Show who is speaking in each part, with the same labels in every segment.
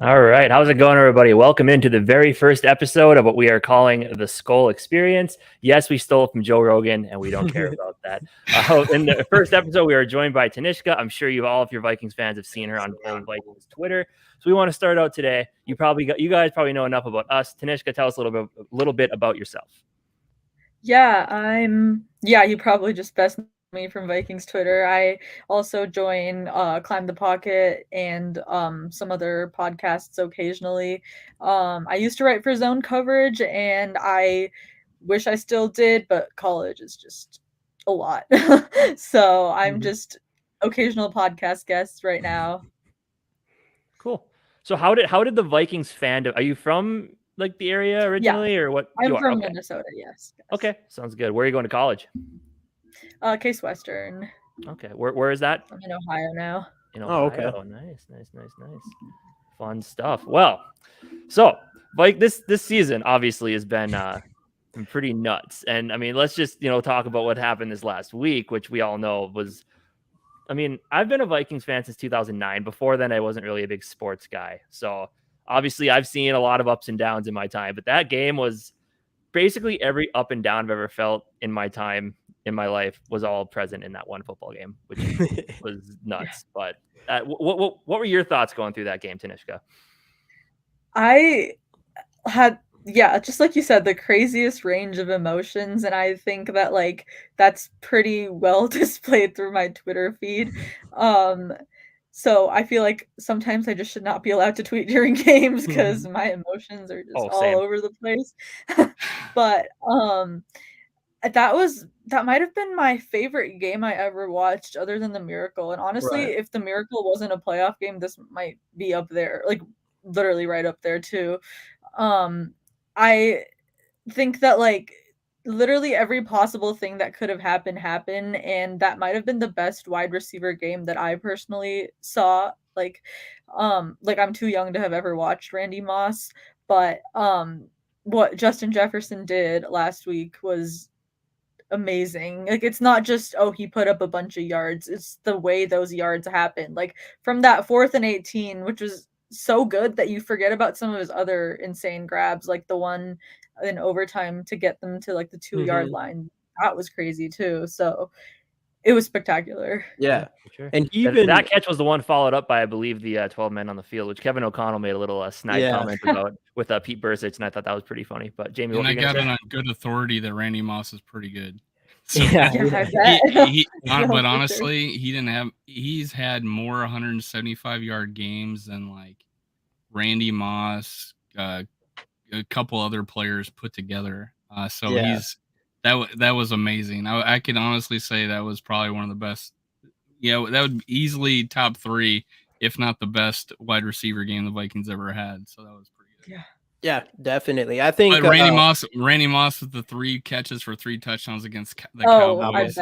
Speaker 1: All right. How's it going, everybody? Welcome into the very first episode of what we are calling the Skol Experience. Yes, we stole it from Joe Rogan, and we don't care about that. In the first episode, we are joined by Tanishka. I'm sure if you're Vikings fans, have seen her on Vikings Twitter. So we want to start out today. You guys probably know enough about us. Tanishka, tell us a little bit about yourself.
Speaker 2: You probably just best know me from Vikings Twitter. I also join Climb the Pocket and some other podcasts occasionally. I used to write for Zone Coverage, and I wish I still did, but college is just a lot. So I'm just occasional podcast guest right now.
Speaker 1: Cool. So how did the Vikings fandom? Are you from like the area
Speaker 2: Yeah,
Speaker 1: originally, or what? You
Speaker 2: I'm
Speaker 1: are
Speaker 2: from
Speaker 1: okay.
Speaker 2: Minnesota. Yes.
Speaker 1: Okay, sounds good. Where are you going to college?
Speaker 2: Case Western.
Speaker 1: Okay, where is that?
Speaker 2: I'm in Ohio now.
Speaker 1: In Ohio.
Speaker 3: Okay.
Speaker 1: Nice. Fun stuff. Well, so like this season obviously has been pretty nuts. And I mean, let's just, talk about what happened this last week, which we all know was, I mean, I've been a Vikings fan since 2009. Before then, I wasn't really a big sports guy. So obviously I've seen a lot of ups and downs in my time, but that game was basically every up and down I've ever felt in my time in my life was all present in that one football game, which was nuts. But what were your thoughts going through that game, Tanishka?
Speaker 2: I had just like you said, the craziest range of emotions, and I think that that's pretty well displayed through my Twitter feed. So I feel like sometimes I just should not be allowed to tweet during games because my emotions are just all over the place. But that might have been my favorite game I ever watched other than the Miracle. And honestly, if the Miracle wasn't a playoff game, this might be up there, like literally right up there too. I think that literally every possible thing that could have happened, and that might have been the best wide receiver game that I personally saw. I'm too young to have ever watched Randy Moss, but what Justin Jefferson did last week was amazing. Like, it's not just, oh, he put up a bunch of yards, it's the way those yards happened. Like, from that 4th and 18, which was so good that you forget about some of his other insane grabs, like the one in overtime to get them to like the 2-yard line. That was crazy too. So it was spectacular.
Speaker 3: Yeah.
Speaker 1: Sure.
Speaker 3: And
Speaker 1: that catch was the one followed up by, I believe, the 12 men on the field, which Kevin O'Connell made a little snide comment about with Pete Bursich, and I thought that was pretty funny. But Jamie,
Speaker 4: and I got it on good authority that Randy Moss is pretty good. So
Speaker 2: but
Speaker 4: honestly, he's had more 175-yard games than like Randy Moss, a couple other players put together. That was amazing. I could honestly say that was probably one of the best. Yeah, that would easily top 3, if not the best wide receiver game the Vikings ever had. So that was pretty good.
Speaker 3: Yeah, definitely. I think
Speaker 4: Randy Moss with the 3 catches for 3 touchdowns against the Cowboys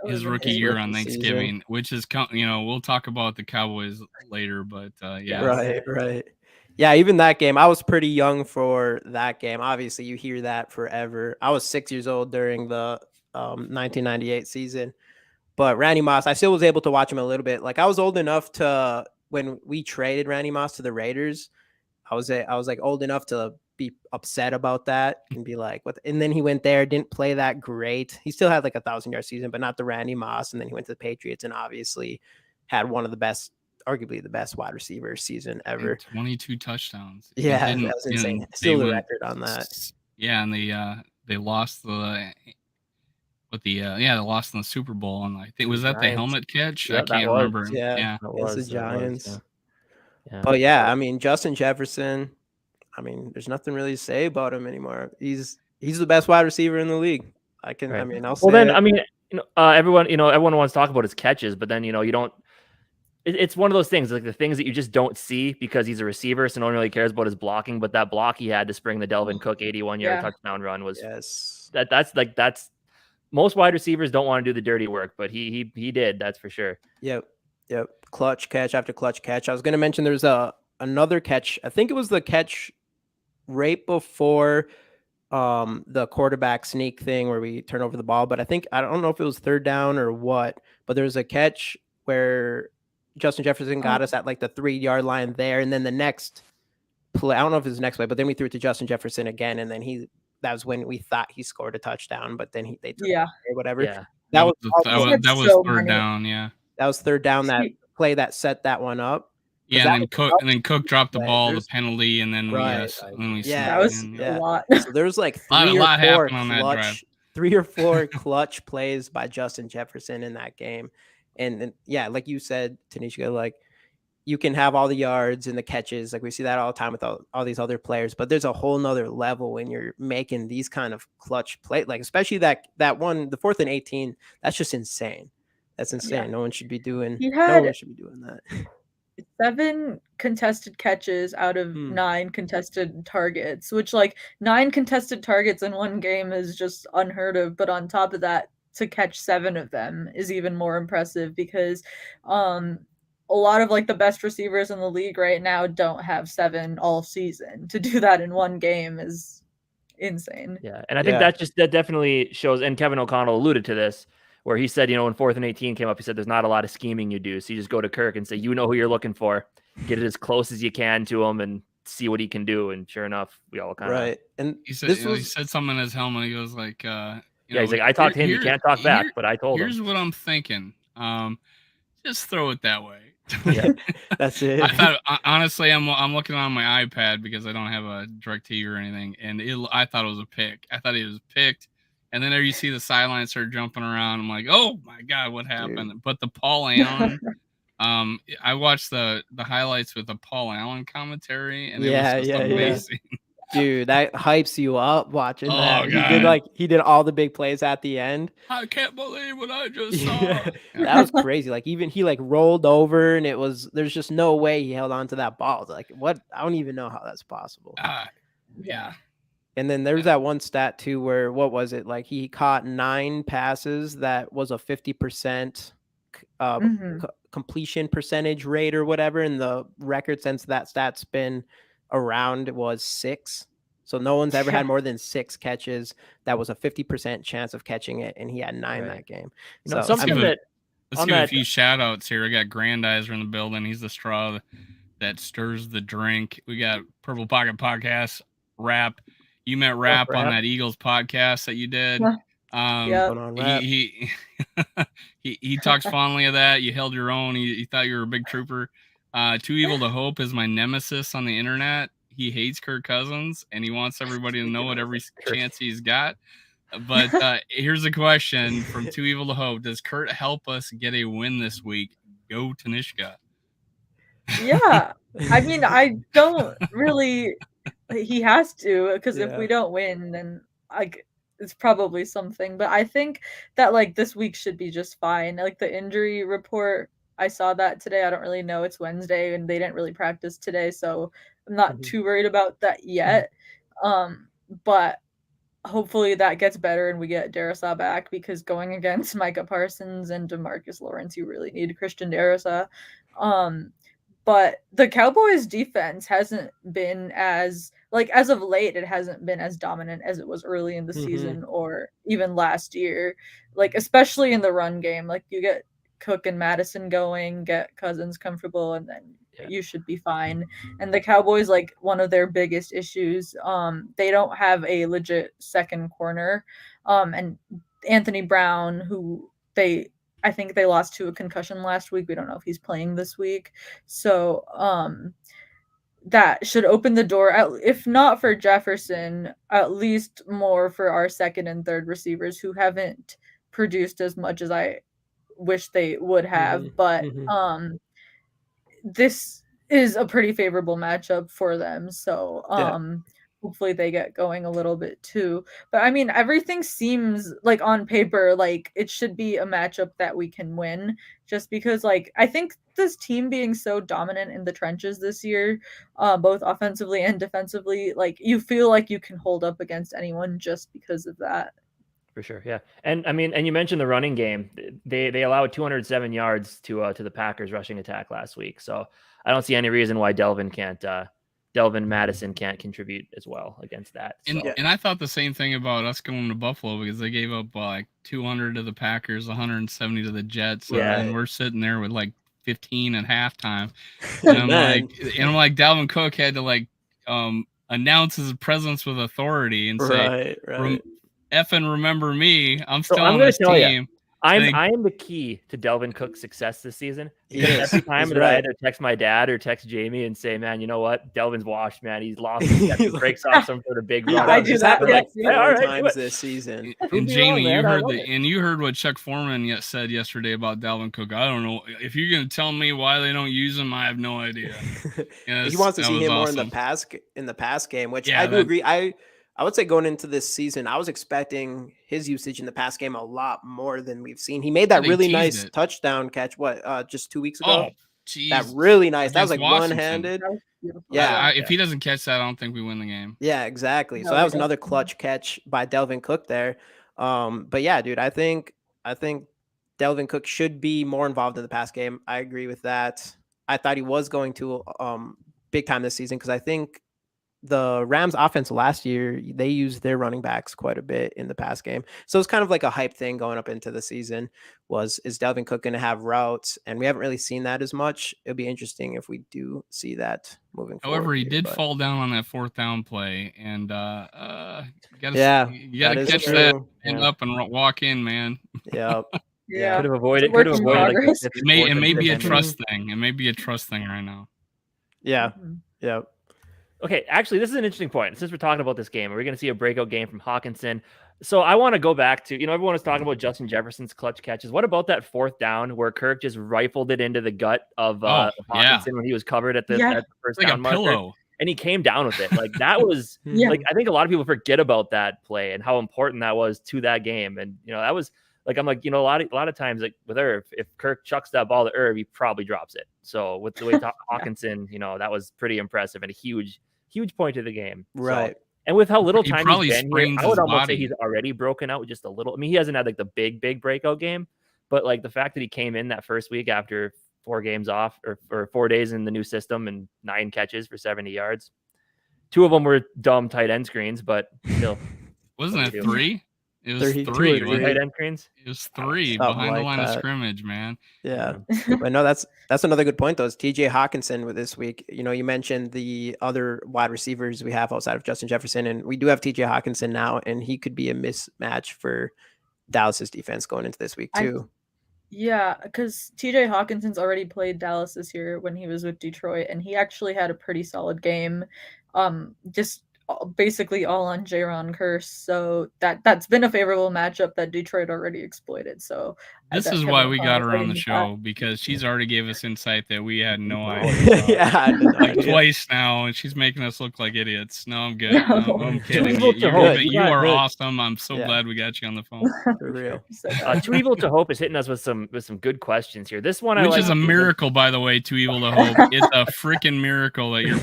Speaker 4: his rookie year on Thanksgiving, season. Which is, we'll talk about the Cowboys later, but
Speaker 3: Right. Yeah, even that game, I was pretty young for that game. Obviously, you hear that forever. I was 6 years old during the 1998 season. But Randy Moss, I still was able to watch him a little bit. Like, I was old enough to, when we traded Randy Moss to the Raiders, I was like old enough to be upset about that and be like, what? And then he went there, didn't play that great. He still had like a 1,000-yard season, but not the Randy Moss. And then he went to the Patriots and obviously had one of the best, arguably the best wide receiver season ever.
Speaker 4: 22 touchdowns.
Speaker 3: Yeah, that was insane. Still the record on that.
Speaker 4: Yeah, and they lost they lost in the Super Bowl, and I think was that the helmet catch? I can't remember.
Speaker 3: Yeah, it was the Giants. But yeah, I mean, Justin Jefferson, I mean, there's nothing really to say about him anymore. He's the best wide receiver in the league. I'll say.
Speaker 1: Well, then, I mean, everyone wants to talk about his catches, but then, you don't. It's one of those things, like the things that you just don't see because he's a receiver, so no one really cares about his blocking. But that block he had to spring the Delvin Cook 81-yard touchdown run was that's most wide receivers don't want to do the dirty work, but he did. That's for sure.
Speaker 3: Yep. Clutch catch after clutch catch. I was going to mention there's another catch. I think it was the catch right before the quarterback sneak thing where we turn over the ball, but I don't know if it was 3rd down or what, but there's a catch where Justin Jefferson got us at like the 3-yard line there, and then the next play. I don't know if it was the next play, but then we threw it to Justin Jefferson again, and then that was when we thought he scored a touchdown, but then they took it or whatever.
Speaker 1: Yeah.
Speaker 3: That was
Speaker 4: that was third down. Yeah.
Speaker 3: That was third down. That play that set that one up.
Speaker 4: Yeah, and then Cook dropped the ball, the penalty, and then
Speaker 2: that was a lot.
Speaker 3: So there's like three or four clutch plays by Justin Jefferson in that game, and yeah, like you said, Tanishka, like you can have all the yards and the catches, like we see that all the time with all these other players, but there's a whole nother level when you're making these kind of clutch plays, like especially that one, the 4th and 18. That's just insane. That's insane.
Speaker 2: Yeah.
Speaker 3: No one should be doing.
Speaker 2: No
Speaker 3: one should be doing that.
Speaker 2: 7 contested catches out of 9 contested targets, which like 9 contested targets in one game is just unheard of. But on top of that, to catch 7 of them is even more impressive because a lot of like the best receivers in the league right now don't have 7 all season. To do that in one game is insane.
Speaker 1: Yeah, and I think that definitely shows. And Kevin O'Connell alluded to this, where he said, when 4th and 18 came up, he said there's not a lot of scheming you do. So you just go to Kirk and say, who you're looking for, get it as close as you can to him and see what he can do. And sure enough, we all kind of
Speaker 3: right. And
Speaker 4: he said he said something in his helmet. He goes like,
Speaker 1: he's like, I talked to him. You can't talk back, but I told him.
Speaker 4: Here's what I'm thinking. Just throw it that way.
Speaker 3: Yeah, that's it.
Speaker 4: I thought honestly, I'm looking on my iPad because I don't have a DirecTV or anything, and I thought it was a pick. I thought it was picked. And then there you see the sideline start jumping around. I'm like, oh my God, what happened? Dude. But the Paul Allen, I watched the highlights with the Paul Allen commentary, and it was just amazing.
Speaker 3: Dude, that hypes you up watching that. God. He did all the big plays at the end.
Speaker 4: I can't believe what I just saw.
Speaker 3: That was crazy. Like even he rolled over, and there's just no way he held on to that ball. Like what? I don't even know how that's possible.
Speaker 4: Yeah.
Speaker 3: And then there's that one stat too, where what was it? Like he caught 9 passes that was a 50% completion percentage rate or whatever. And the record since that stat's been around was 6. So no one's ever had more than 6 catches. That was a 50% chance of catching it, and he had 9 that game.
Speaker 1: So
Speaker 4: let's give a few shout outs here. We got Grandizer in the building. He's the straw that stirs the drink. We got Purple Pocket Podcast, Rap. You met Rap on that Eagles podcast that you did. He talks fondly of that. You held your own. He thought you were a big trooper. Too Evil to Hope is my nemesis on the internet. He hates Kirk Cousins, and he wants everybody to know it every chance he's got. But here's a question from Too Evil to Hope. Does Kurt help us get a win this week? Go Tanishka.
Speaker 2: Yeah. I mean, I don't really... He has to, because if we don't win, then it's probably something. But I think that this week should be just fine. Like the injury report, I saw that today. I don't really know. It's Wednesday, and they didn't really practice today, so I'm not too worried about that yet. But hopefully that gets better and we get Darrisaw back, because going against Micah Parsons and DeMarcus Lawrence, you really need Christian Darrisaw. But the Cowboys defense hasn't been as of late, it hasn't been as dominant as it was early in the season or even last year, especially in the run game. You get Cook and Madison going, get Cousins comfortable, and then you should be fine. And the Cowboys, one of their biggest issues, they don't have a legit second corner. And Anthony Brown, who I think they lost to a concussion last week. We don't know if he's playing this week. So that should open the door, if not for Jefferson, at least more for our second and third receivers, who haven't produced as much as I wish they would have. But this is a pretty favorable matchup for them. So hopefully they get going a little bit too. But I mean, everything seems on paper, it should be a matchup that we can win, just because I think this team being so dominant in the trenches this year, both offensively and defensively, you feel like you can hold up against anyone just because of that.
Speaker 1: For sure. Yeah. And I mean, and you mentioned the running game, they allowed 207 yards to the Packers rushing attack last week. So I don't see any reason why Delvin Madison can't contribute as well against that. So.
Speaker 4: And I thought the same thing about us going to Buffalo, because they gave up 200 to the Packers, 170 to the Jets. And we're sitting there with 15 at halftime. And I'm like, Dalvin Cook had to announce his presence with authority and say,
Speaker 3: right.
Speaker 4: effing remember me. I'm
Speaker 1: So
Speaker 4: still
Speaker 1: I'm
Speaker 4: on
Speaker 1: gonna
Speaker 4: this
Speaker 1: tell
Speaker 4: team.
Speaker 1: I am the key to Delvin Cook's success this season, because
Speaker 3: Yes,
Speaker 1: every time
Speaker 3: he's
Speaker 1: that I
Speaker 3: right.
Speaker 1: either text my dad or text Jamie and say, "Man, you know what? Delvin's washed, man. He's lost his step. He breaks off some sort of big
Speaker 3: He
Speaker 1: run."
Speaker 2: I
Speaker 3: does.
Speaker 2: do
Speaker 3: It's
Speaker 2: that,
Speaker 3: happened
Speaker 2: yeah.
Speaker 3: like
Speaker 1: Hey,
Speaker 3: 4
Speaker 1: all right, do
Speaker 3: times
Speaker 1: it.
Speaker 3: this season.
Speaker 4: And
Speaker 1: Prove me
Speaker 4: Jamie,
Speaker 1: wrong,
Speaker 4: you
Speaker 1: man. I
Speaker 4: heard
Speaker 1: love
Speaker 4: the
Speaker 1: it.
Speaker 4: and you heard what Chuck Foreman said yesterday about Dalvin Cook. I don't know if you're gonna tell me why they don't use him. I have no idea.
Speaker 3: He wants to
Speaker 4: that
Speaker 3: see
Speaker 4: was
Speaker 3: him more
Speaker 4: awesome.
Speaker 3: in the pass game, which
Speaker 4: Yeah,
Speaker 3: I do agree. I would say going into this season, I was expecting his usage in the pass game a lot more than we've seen. He made that
Speaker 4: They
Speaker 3: really
Speaker 4: teased
Speaker 3: nice
Speaker 4: it.
Speaker 3: touchdown catch. Just 2 weeks ago?
Speaker 4: Oh, jeez.
Speaker 3: That really nice. That was
Speaker 4: Against
Speaker 3: like
Speaker 4: Washington.
Speaker 3: one-handed.
Speaker 2: That was beautiful.
Speaker 3: Yeah.
Speaker 4: If he doesn't catch that, I don't think we win the game.
Speaker 3: Yeah, exactly. So
Speaker 2: No,
Speaker 3: that
Speaker 2: we
Speaker 3: was
Speaker 2: don't.
Speaker 3: another clutch catch by Delvin Cook there. But yeah, dude, I think Delvin Cook should be more involved in the pass game. I agree with that. I thought he was going to big time this season, because I think the Rams offense last year, they used their running backs quite a bit in the pass game. So it's kind of like a hype thing going up into the season is Delvin Cook going to have routes? And we haven't really seen that as much. It'll be interesting if we do see that moving forward.
Speaker 4: However, he
Speaker 3: here,
Speaker 4: did
Speaker 3: but-
Speaker 4: fall down on that 4th down play, and you
Speaker 3: Yeah,
Speaker 4: gotta
Speaker 3: is
Speaker 4: catch
Speaker 3: true.
Speaker 4: that and
Speaker 1: Yeah.
Speaker 4: up and walk in, man.
Speaker 3: Yep.
Speaker 2: Yeah.
Speaker 1: Could have avoided.
Speaker 2: It's a work
Speaker 1: Could have
Speaker 2: in
Speaker 1: avoided like the
Speaker 2: progress.
Speaker 1: fifth
Speaker 4: It
Speaker 1: and
Speaker 4: may
Speaker 1: fourth and
Speaker 4: be a
Speaker 1: fifth.
Speaker 4: trust thing. It may be a trust thing right now.
Speaker 3: Yeah.
Speaker 2: Mhm.
Speaker 3: Yep.
Speaker 1: Okay, actually, this is an interesting point. Since we're talking about this game, are we going to see a breakout game from Hawkinson? So I want to go back to, everyone was talking about Justin Jefferson's clutch catches. What about that 4th down where Kirk just rifled it into the gut of Hawkinson when he was covered at the first
Speaker 4: Like
Speaker 1: down
Speaker 4: a
Speaker 1: marker?
Speaker 4: pillow.
Speaker 1: And he came down with it. Like that was
Speaker 2: Yeah.
Speaker 1: like, I think a lot of people forget about that play and how important that was to that game. And that was like, I'm like, a lot of times, like with Irv, if Kirk chucks that ball to Irv, he probably drops it. So with the way Hawkinson, that was pretty impressive and a huge point of the game.
Speaker 3: Right.
Speaker 1: So, and with how little
Speaker 4: He
Speaker 1: time
Speaker 4: probably
Speaker 1: he's been here,
Speaker 4: sprains
Speaker 1: I would
Speaker 4: his
Speaker 1: almost say
Speaker 4: body.
Speaker 1: he's already broken out just a little. I mean, he hasn't had like the big breakout game, but like the fact that he came in that first week after 4 games off or 4 days in the new system and 9 catches for 70 yards. 2 of them were dumb tight end screens, but still.
Speaker 4: Wasn't it 3? It was
Speaker 3: 32
Speaker 4: 3.
Speaker 3: or
Speaker 1: Three
Speaker 3: three.
Speaker 1: tight end screens?
Speaker 4: It was 3
Speaker 3: Something
Speaker 4: behind the
Speaker 3: like
Speaker 4: line of
Speaker 3: that.
Speaker 4: scrimmage, man.
Speaker 3: Yeah. But no, that's another good point though. Is TJ Hawkinson with this week. You mentioned the other wide receivers we have outside of Justin Jefferson, and we do have TJ Hawkinson now, and he could be a mismatch for Dallas's defense going into this week too.
Speaker 2: Yeah, because TJ Hawkinson's already played Dallas this year when he was with Detroit, and he actually had a pretty solid game. Just basically all on Jaron Curse. So that's been a favorable matchup that Detroit already exploited. So
Speaker 4: This is why we got her on the show, because she's already gave us insight that we had no idea.
Speaker 3: Yeah, I had no
Speaker 4: like
Speaker 3: idea.
Speaker 4: twice now, and she's making us look like idiots. No, I'm good.
Speaker 2: No.
Speaker 4: No, I'm kidding.
Speaker 1: Evil to hope.
Speaker 4: You
Speaker 1: You got
Speaker 4: are
Speaker 1: good.
Speaker 4: awesome. I'm so glad we got you on the phone.
Speaker 3: For real.
Speaker 1: Too Evil to Hope is hitting us with some good questions here. This one,
Speaker 4: Which is a miracle, by the way. Too Evil to Hope. It's a freaking miracle that you're.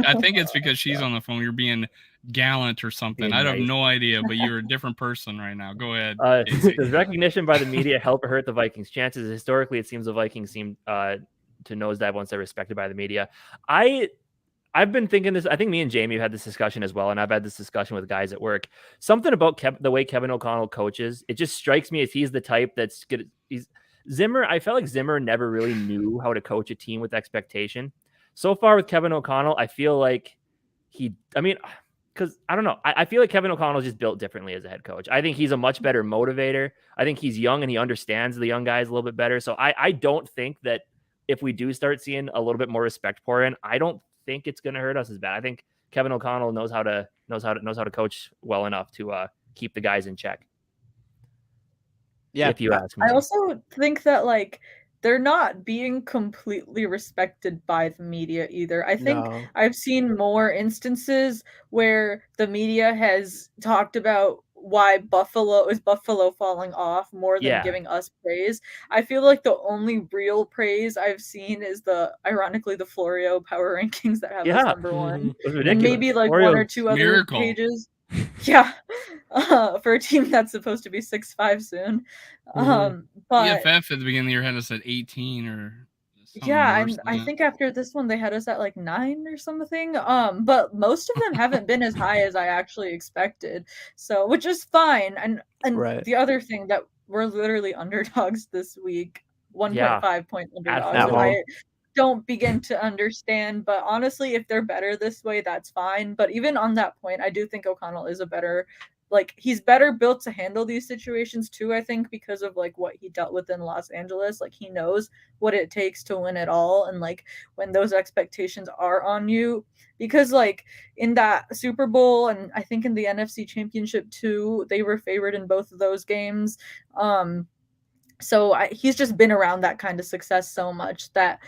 Speaker 4: I think it's because she's on the phone. You're being gallant or something.
Speaker 1: Being
Speaker 4: I have
Speaker 1: nice.
Speaker 4: no idea, but you're a different person right now. Go ahead.
Speaker 1: Does recognition by the media help or hurt the Vikings' chances? Historically, it seems the Vikings seem to nosedive once they're respected by the media. I've been thinking this. I think me and Jamie have had this discussion as well, and I've had this discussion with guys at work. Something about the way Kevin O'Connell coaches, it just strikes me as he's the type that's good. Zimmer. I felt like Zimmer never really knew how to coach a team with expectation. So far with Kevin O'Connell, I feel like because I don't know. I feel like Kevin O'Connell is just built differently as a head coach. I think he's a much better motivator. I think he's young and he understands the young guys a little bit better. So I don't think that if we do start seeing a little bit more respect pour in, I don't think it's going to hurt us as bad. I think Kevin O'Connell knows how to coach well enough to keep the guys in check.
Speaker 3: Yeah.
Speaker 1: If you ask me.
Speaker 2: I also think that they're not being completely respected by the media either. I think I've seen more instances where the media has talked about why Buffalo falling off more than giving us praise. I feel like the only real praise I've seen is ironically the Florio power rankings that have us number 1. And maybe one or two other pages. Yeah. For a team that's supposed to be 6'5" soon. But
Speaker 4: EFF at the beginning of the year had us at 18 or something.
Speaker 2: Yeah, and I think after this one they had us at 9 or something. But most of them haven't been as high as I actually expected. So, which is fine. And the other thing that we're literally underdogs this week, 1.5 point underdogs. don't begin to understand. But honestly, if they're better this way, that's fine. But even on that point, I do think O'Connell is a better, like, he's better built to handle these situations too, I think, because of like what he dealt with in Los Angeles. Like, he knows what it takes to win it all, and like when those expectations are on you, because like in that Super Bowl and I think in the NFC Championship too, they were favored in both of those games. So he's just been around that kind of success so much that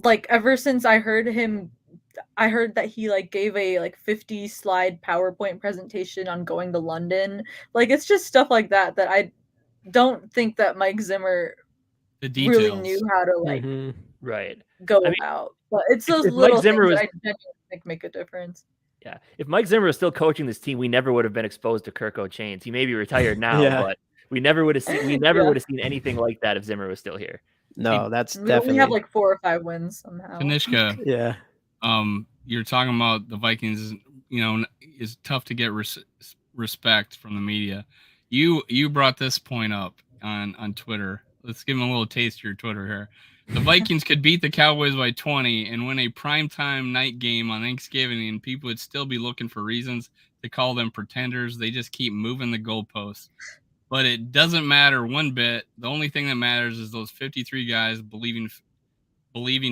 Speaker 2: like ever since I heard that he like gave a like 50 slide PowerPoint presentation on going to London. Like, it's just stuff like that I don't think that Mike Zimmer really knew how to like
Speaker 1: right
Speaker 2: go about. But it's those little things that I genuinely think make a difference.
Speaker 1: Yeah, if Mike Zimmer was still coaching this team, we never would have been exposed to Kirk O'Chains. He may be retired now, but we never would have seen would have seen anything like that if Zimmer was still here.
Speaker 3: No, that's definitely.
Speaker 2: We have like 4 or 5 wins somehow.
Speaker 4: Tanishka,
Speaker 3: yeah.
Speaker 4: You're talking about the Vikings. You know, is tough to get respect from the media. You brought this point up on Twitter. Let's give them a little taste of your Twitter here. The Vikings could beat the Cowboys by 20 and win a primetime night game on Thanksgiving, and people would still be looking for reasons to call them pretenders. They just keep moving the goalposts. But it doesn't matter one bit. The only thing that matters is those 53 guys believing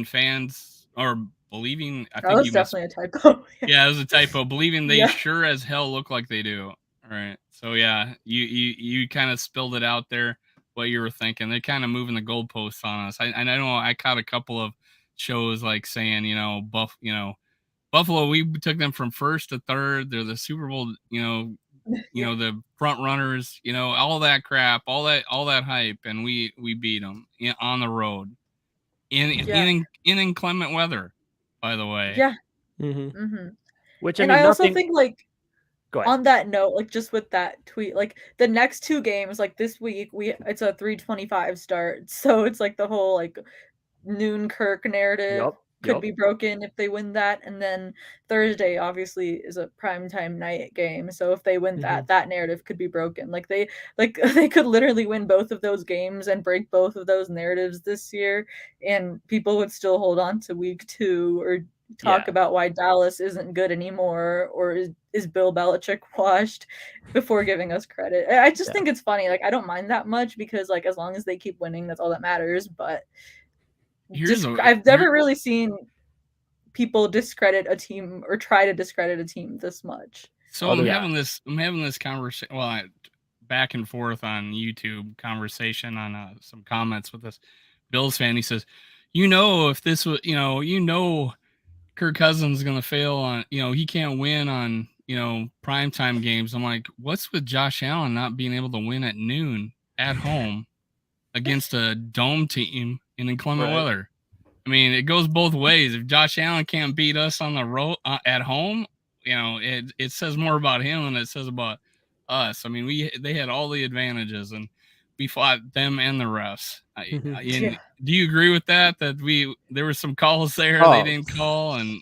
Speaker 4: fans or believing. I think
Speaker 2: that was definitely a typo.
Speaker 4: Yeah, it was a typo. Believing they sure as hell look like they do. All right. So yeah, you kind of spilled it out there what you were thinking. They're kind of moving the goalposts on us. I know I caught a couple of shows like saying, Buffalo, we took them from first to third. They're the Super Bowl, the front runners, all that crap, all that hype, and we beat them on the road in inclement weather, by the way.
Speaker 2: Yeah.
Speaker 1: Which
Speaker 2: I also think like on that note, like just with that tweet, like the next 2 games, like this week, it's a 3:25 start, so it's like the whole like noon Kirk narrative could be broken if they win that, and then Thursday obviously is a primetime night game, so if they win that narrative could be broken. Like they could literally win both of those games and break both of those narratives this year, and people would still hold on to week 2 or talk about why Dallas isn't good anymore, or is Bill Belichick washed, before giving us credit. I just think it's funny. Like, I don't mind that much because like as long as they keep winning, that's all that matters. But I've never really seen people discredit a team or try to discredit a team this much.
Speaker 4: So I'm having this conversation. Well, back and forth on YouTube conversation on some comments with this Bills fan. He says, if this was, Kirk Cousins is going to fail on, he can't win on, primetime games. I'm like, what's with Josh Allen not being able to win at noon at home against a dome team in inclement weather? I mean, it goes both ways. If Josh Allen can't beat us on the road at home, it says more about him than it says about us. I mean, they had all the advantages, and we fought them and the refs. Do you agree with that? That there were some calls there they didn't call, and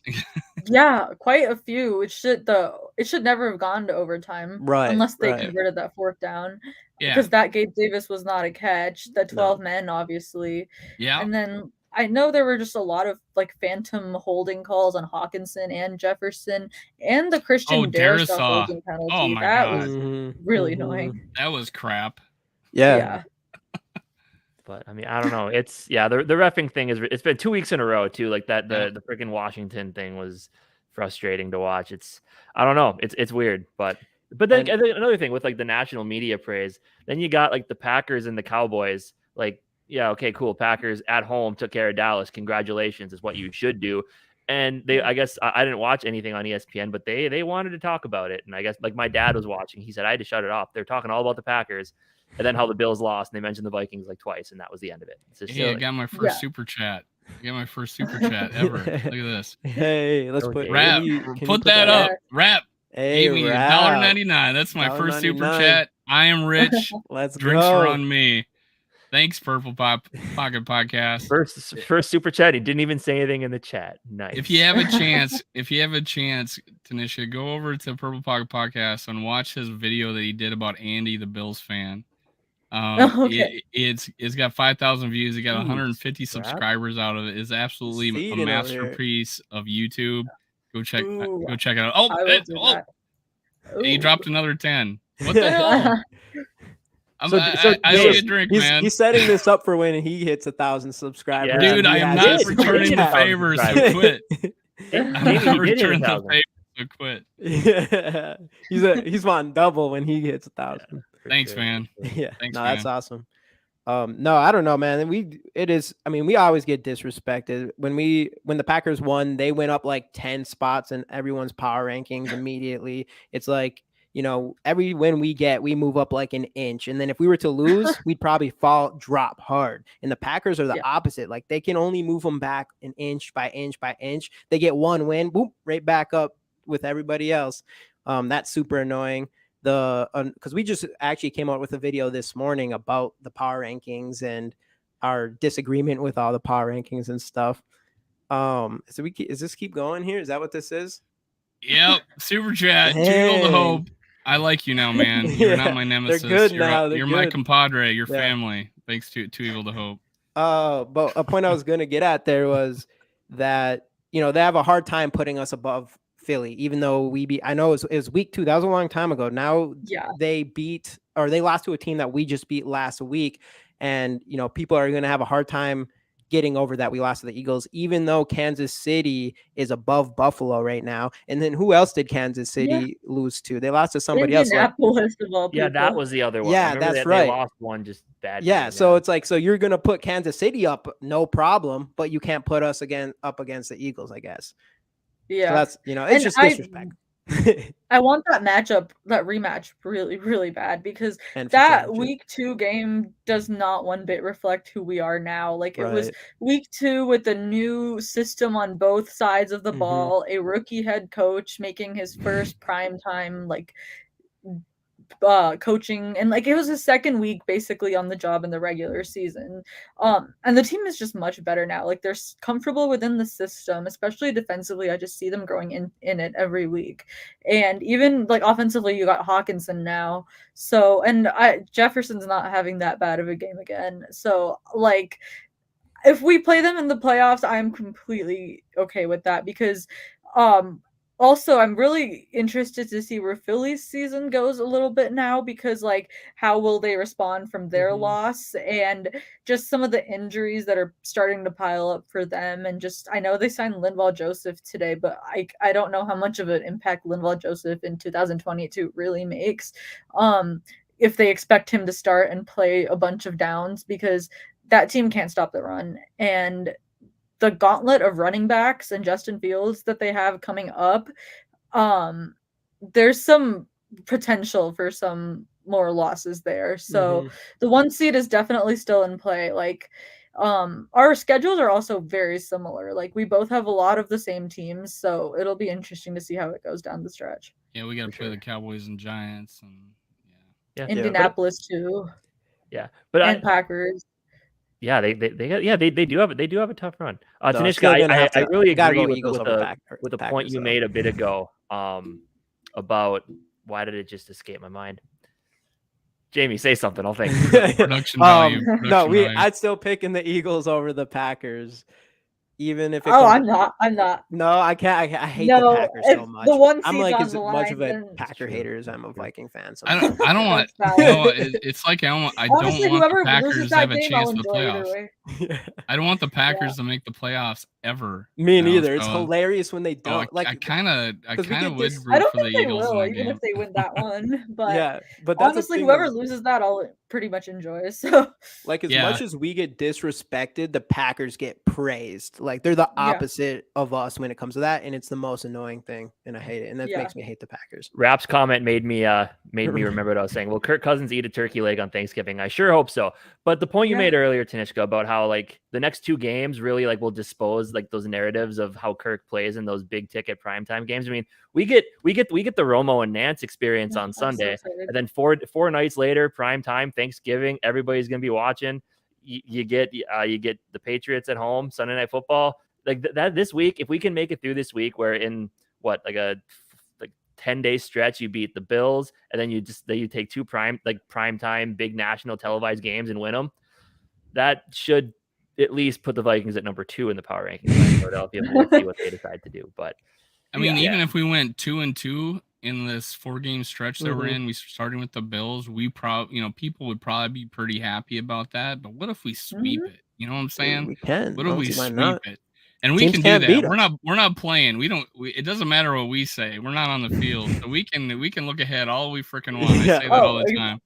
Speaker 2: yeah, quite a few. It should never have gone to overtime, unless they converted that 4th down. Because that Gabe Davis was not a catch. The 12 men, obviously.
Speaker 4: Yeah,
Speaker 2: and then I know there were just a lot of like phantom holding calls on Hawkinson and Jefferson, and the Christian Darrisaw holding penalty.
Speaker 4: Oh my
Speaker 2: God. Was really annoying.
Speaker 4: That was crap.
Speaker 3: Yeah.
Speaker 1: But I mean, I don't know. It's the reffing thing it's been 2 weeks in a row too. Like that the freaking Washington thing was frustrating to watch. I don't know. It's weird, but then another thing with like the national media praise, then you got like the Packers and the Cowboys. Like, yeah, okay, cool. Packers at home took care of Dallas. Congratulations, is what you should do. And I guess I didn't watch anything on ESPN, but they wanted to talk about it. And I guess like my dad was watching. He said I had to shut it off. They're talking all about the Packers. And then how the Bills lost, and they mentioned the Vikings like twice, and that was the end of it.
Speaker 4: Hey, I got my first super chat. I got my first super chat ever. Look at this.
Speaker 3: Hey, let's put
Speaker 4: Rap. Put that up. Rap.
Speaker 3: Hey,
Speaker 4: gave me $1.99. That's my first super chat. I am rich.
Speaker 3: Let's
Speaker 4: Drinks
Speaker 3: go.
Speaker 4: are on me. Thanks, Purple Pocket Podcast.
Speaker 1: First super chat. He didn't even say anything in the chat. Nice.
Speaker 4: If you have a chance, Tanisha, go over to Purple Pocket Podcast and watch his video that he did about Andy, the Bills fan.
Speaker 2: Okay.
Speaker 4: It's got 5,000 views. It got
Speaker 1: Jeez,
Speaker 4: 150
Speaker 1: crap.
Speaker 4: subscribers out of it. It's absolutely a
Speaker 3: Feeding over here.
Speaker 4: masterpiece of YouTube. Go check
Speaker 2: Ooh,
Speaker 4: it out. Oh,
Speaker 2: I will do that.
Speaker 4: he
Speaker 2: Ooh.
Speaker 4: dropped another 10. What the hell? I need a drink, man.
Speaker 3: He's setting this up for when he hits 1,000 subscribers.
Speaker 1: Yeah.
Speaker 4: Dude, I am not
Speaker 1: did.
Speaker 4: returning
Speaker 1: He
Speaker 4: the
Speaker 1: did.
Speaker 4: favor, so
Speaker 1: Subscribers.
Speaker 4: quit.
Speaker 1: Jamie,
Speaker 4: I'm not
Speaker 1: he did hit
Speaker 4: returning the
Speaker 1: 1,000.
Speaker 4: favor, so quit.
Speaker 3: Yeah. He's wanting double when he hits 1,000.
Speaker 1: For
Speaker 4: Thanks,
Speaker 1: sure,
Speaker 4: man.
Speaker 1: for sure.
Speaker 3: Yeah.
Speaker 4: Thanks,
Speaker 3: No,
Speaker 4: man.
Speaker 3: that's awesome. No, I don't know, man. We always get disrespected. When the Packers won, they went up like 10 spots in everyone's power rankings immediately. It's like, every win we get, we move up like an inch. And then if we were to lose, we'd probably drop hard. And the Packers are the opposite. Like they can only move them back an inch by inch by inch. They get one win, boop, right back up with everybody else. That's super annoying. Because we just actually came out with a video this morning about the power rankings and our disagreement with all the power rankings and stuff. Is this keep going here? Is that what this is?
Speaker 4: Yep. Super chat. Too Evil to Hope. I like you now, man. You're not my nemesis.
Speaker 3: They're good now.
Speaker 4: You're my compadre. You're family. Thanks to Too Evil to Hope.
Speaker 3: But a point I was going to get at there was that, they have a hard time putting us above Philly, even though I know it was week 2. That was a long time ago. Now they lost to a team that we just beat last week. And, people are going to have a hard time getting over that we lost to the Eagles, even though Kansas City is above Buffalo right now. And then who else did Kansas City lose to? They lost to somebody else.
Speaker 2: Indianapolis of all people.
Speaker 1: Yeah, that was the other one.
Speaker 3: Yeah, that's right.
Speaker 1: They lost one just bad.
Speaker 3: Yeah, so it's like, so you're going to put Kansas City up, no problem, but you can't put us up against the Eagles, I guess.
Speaker 2: Yeah.
Speaker 3: So that's, it's just disrespect.
Speaker 2: I want that rematch really, really bad, because
Speaker 3: And
Speaker 2: that week 2 game does not one bit reflect who we are now. Like it was week 2 with the new system on both sides of the ball, a rookie head coach making his first primetime coaching, and like it was his second week basically on the job in the regular season, and the team is just much better now. Like they're comfortable within the system, especially defensively. I just see them growing in it every week, and even like offensively, you got Hawkinson now, so and Jefferson's not having that bad of a game again, so like if we play them in the playoffs, I'm completely okay with that, because also, I'm really interested to see where Philly's season goes a little bit now, because like how will they respond from their loss, and just some of the injuries that are starting to pile up for them. And just, I know they signed Linval Joseph today, but I don't know how much of an impact Linval Joseph in 2022 really makes. If they expect him to start and play a bunch of downs, because that team can't stop the run. And the gauntlet of running backs and Justin Fields that they have coming up, there's some potential for some more losses there. So the 1 seed is definitely still in play. Like our schedules are also very similar. Like we both have a lot of the same teams, so it'll be interesting to see how it goes down the stretch.
Speaker 4: Yeah, we got to play the Cowboys and Giants, and
Speaker 2: Indianapolis too.
Speaker 1: Yeah,
Speaker 2: and Packers.
Speaker 1: Yeah, they do have a tough run. Tanishka, I really agree with the point you made a bit ago about why did it just escape my mind. Jamie, say something. I'll think.
Speaker 4: Production value.
Speaker 3: I'd still picking the Eagles over the Packers. Even if
Speaker 2: I'm not.
Speaker 3: No, I can't. I hate the Packers so much.
Speaker 2: The one
Speaker 3: I'm like as much of a Packer hater as I'm a Viking fan. So
Speaker 4: I don't want. It's like I don't want the Packers to have a chance in the playoffs. I don't want the Packers to make the playoffs ever.
Speaker 3: Me neither. It's hilarious when they don't.
Speaker 4: I kind of would root for the Eagles
Speaker 2: will, even if they win that one. But
Speaker 3: but
Speaker 2: honestly, whoever loses that, I'll pretty much enjoy. So
Speaker 3: like as much as we get disrespected, the Packers get praised. Like they're the opposite of us when it comes to that, and it's the most annoying thing, and I hate it, and that makes me hate the Packers.
Speaker 1: Rap's comment made me remember what I was saying. Will Kirk Cousins eat a turkey leg on Thanksgiving? I sure hope so. But the point you made earlier, Tanishka, about how like the next 2 games really like will dispose like those narratives of how Kirk plays in those big ticket primetime games. I mean, we get the Romo and Nance experience on Sunday, and then four nights later, prime time, Thanksgiving, everybody's gonna be watching. You get the Patriots at home, Sunday Night Football. Like that this week, if we can make it through this week, where in 10-day stretch, you beat the Bills, and then you take two prime time big national televised games and win them. That should at least put the Vikings at number 2 in the power rankings in Philadelphia. But we'll see what they decide to do. But
Speaker 4: I mean, even if we went 2-2 in this 4-game stretch that we're in, we starting with the Bills, people would probably be pretty happy about that. But what if we sweep it? You know what I'm saying?
Speaker 3: We can.
Speaker 4: What if we
Speaker 3: why
Speaker 4: sweep
Speaker 3: not?
Speaker 4: it? And we
Speaker 3: Teams
Speaker 4: can do
Speaker 3: can't
Speaker 4: that.
Speaker 3: beat
Speaker 4: We're not playing. It doesn't matter what we say. We're not on the field, so we can look ahead all we freaking want. I say that all the time.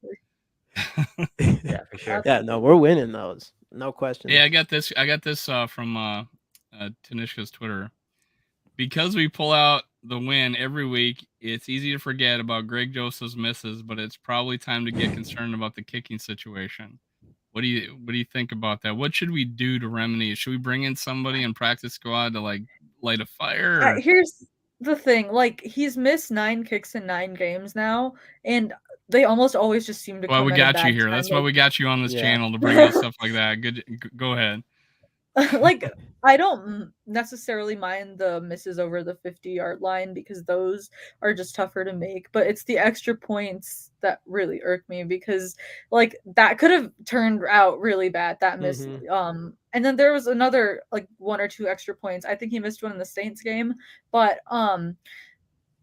Speaker 1: Yeah, for sure.
Speaker 3: Yeah, no, we're winning those. No question.
Speaker 4: Yeah, I got this from Tanishka's Twitter. Because we pull out the win every week, it's easy to forget about Greg Joseph's misses, but it's probably time to get concerned about the kicking situation. What do you think about that? What should we do to remedy it? Should we bring in somebody in practice squad to like light a fire?
Speaker 2: Here's the thing, like he's missed 9 kicks in 9 games now, and they almost always just seem to come
Speaker 4: we got you here.
Speaker 2: time.
Speaker 4: That's why we got you on this channel, to bring up stuff like that. Good, go ahead.
Speaker 2: Like, I don't necessarily mind the misses over the 50-yard line because those are just tougher to make, but it's the extra points that really irk me because like that could have turned out really bad, that miss. And then there was another like 1 or 2 extra points. I think he missed one in the Saints game, but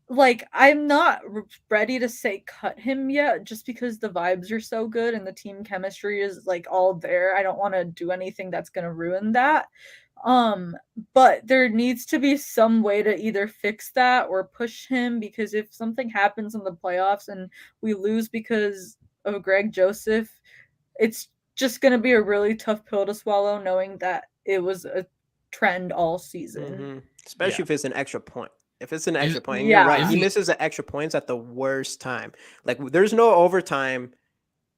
Speaker 2: like I'm not ready to say cut him yet just because the vibes are so good and the team chemistry is like all there. I don't want to do anything that's going to ruin that. But there needs to be some way to either fix that or push him, because if something happens in the playoffs and we lose because of Greg Joseph, it's just going to be a really tough pill to swallow knowing that it was a trend all season.
Speaker 3: Especially if it's an extra point. If it's an extra point, and you're right, he misses the extra points at the worst time. Like there's no overtime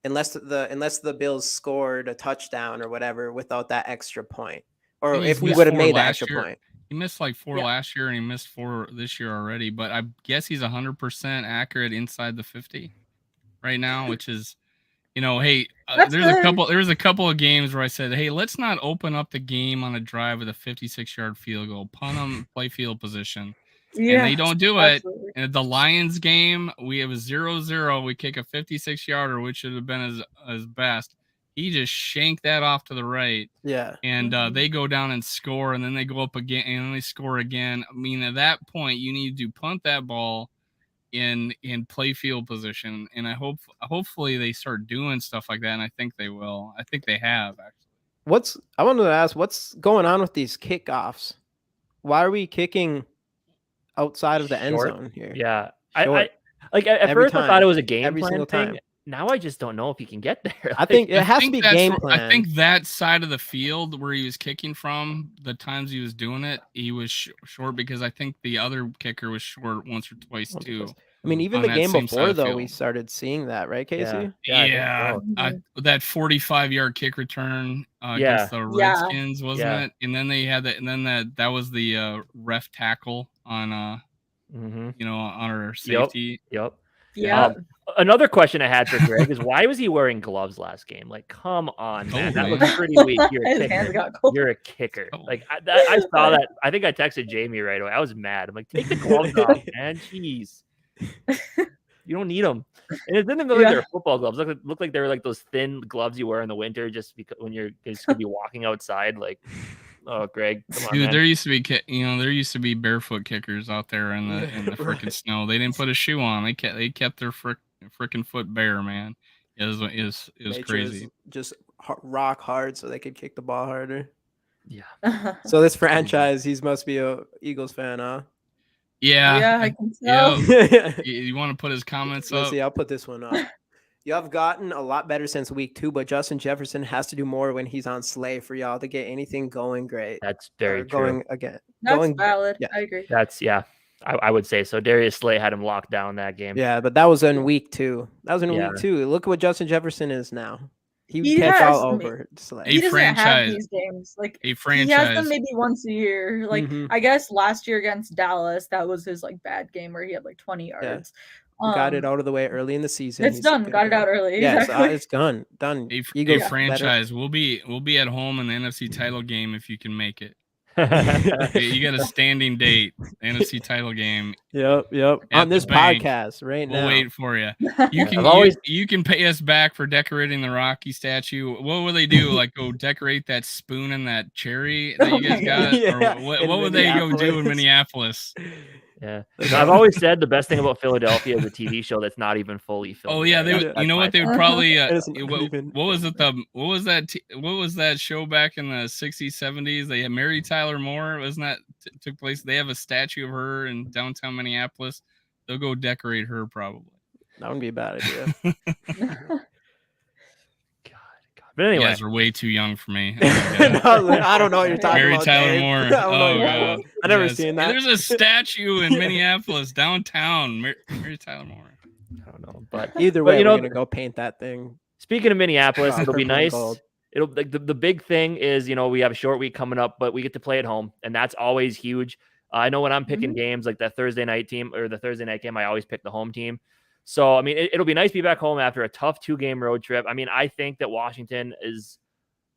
Speaker 3: unless the Bills scored a touchdown or whatever without that extra point. Or if we would have made that extra point.
Speaker 4: He missed like 4 last year and he missed 4 this year already, but I guess he's 100% accurate inside the 50 right now, which is, hey, there's a couple of games where I said, hey, let's not open up the game on a drive with a 56-yard field goal, punt them, play field position. And they don't do it. And at the Lions game, we have a 0-0. We kick a 56-yarder, which should have been his best. He just shanked that off to the right.
Speaker 3: Yeah.
Speaker 4: And they go down and score, and then they go up again, and then they score again. I mean, at that point, you need to punt that ball in play field position. And hopefully they start doing stuff like that, and I think they will. I think they have, actually.
Speaker 3: I wanted to ask, what's going on with these kickoffs? Why are we kicking outside of the end zone here?
Speaker 1: Yeah. I at first I thought it was a game plan thing. Now I just don't know if he can get there.
Speaker 3: I think it has to be game plan.
Speaker 4: I think that side of the field where he was kicking from, the times he was doing it, he was short because I think the other kicker was short once or twice too.
Speaker 3: I mean, even the game before, though, we started seeing that, right, Casey?
Speaker 4: Yeah. That 45-yard kick return against the Redskins, wasn't it? And then they had that, and then that was the ref tackle on on our safety.
Speaker 1: Yep.
Speaker 2: Yeah.
Speaker 1: Another question I had for Greg is, why was he wearing gloves last game? Like, come on, man. That looks pretty weak. You're a kicker. You're a kicker. Like, I saw that. I think I texted Jamie right away. I was mad. I'm like, take the gloves off, man. Jeez. You don't need them. And it didn't look like they're football gloves. Look like they were like those thin gloves you wear in the winter just because when you're just going to be walking outside. Like, oh, Greg, come on, man.
Speaker 4: There used to be barefoot kickers out there in the freaking snow. They didn't put a shoe on. They kept their freaking foot bare, man. It was crazy.
Speaker 3: Just rock hard so they could kick the ball harder.
Speaker 1: Yeah.
Speaker 3: So this franchise, he must be a Eagles fan, huh?
Speaker 4: Yeah,
Speaker 2: I can tell.
Speaker 4: You want to put his comments up?
Speaker 3: See, I'll put this one up. You have gotten a lot better since week 2, but Justin Jefferson has to do more when he's on Slay for y'all to get anything going great.
Speaker 1: That's very true.
Speaker 3: Going again.
Speaker 2: That's valid. Yeah. I agree.
Speaker 1: I would say so. Darius Slay had him locked down that game.
Speaker 3: Yeah, but that was in week 2. Week 2. Look at what Justin Jefferson is now. He catch all over Slay.
Speaker 2: He doesn't have these games. Like, he has them maybe once a year. Like, I guess last year against Dallas, that was his like bad game where he had like 20 yards.
Speaker 3: Got it out of the way early in the season.
Speaker 2: It's done. Got it out early.
Speaker 3: Yeah, exactly. It's done.
Speaker 4: A franchise. We'll be at home in the NFC title game if you can make it. You got a standing date, NFC title game.
Speaker 3: Yep. On this podcast right now.
Speaker 4: We'll wait for you. You can pay us back for decorating the Rocky statue. What will they do? Like go decorate that spoon and that cherry that you guys got?
Speaker 3: Yeah,
Speaker 4: or what would they go do in Minneapolis?
Speaker 1: Yeah, I've always said the best thing about Philadelphia is a TV show that's not even fully filmed.
Speaker 4: Oh yeah, you know what? They would probably. What was that show back in the 60s, 70s? They had Mary Tyler Moore. Wasn't that took place? They have a statue of her in downtown Minneapolis. They'll go decorate her probably.
Speaker 3: That wouldn't be a bad idea.
Speaker 1: But anyway,
Speaker 4: you guys are way too young for me.
Speaker 3: I don't know what you're talking
Speaker 4: Mary
Speaker 3: about.
Speaker 4: Tyler Moore. Oh god,
Speaker 3: I never seen that.
Speaker 4: There's a statue in Minneapolis downtown. Mary Tyler Moore.
Speaker 1: I don't know, but
Speaker 3: either way, we're gonna go paint that thing.
Speaker 1: Speaking of Minneapolis, it'll be nice. It'll the big thing is we have a short week coming up, but we get to play at home, and that's always huge. I know when I'm picking games like that Thursday night team or the Thursday night game, I always pick the home team. So, I mean, it'll be nice to be back home after a tough 2-game road trip. I mean, I think that Washington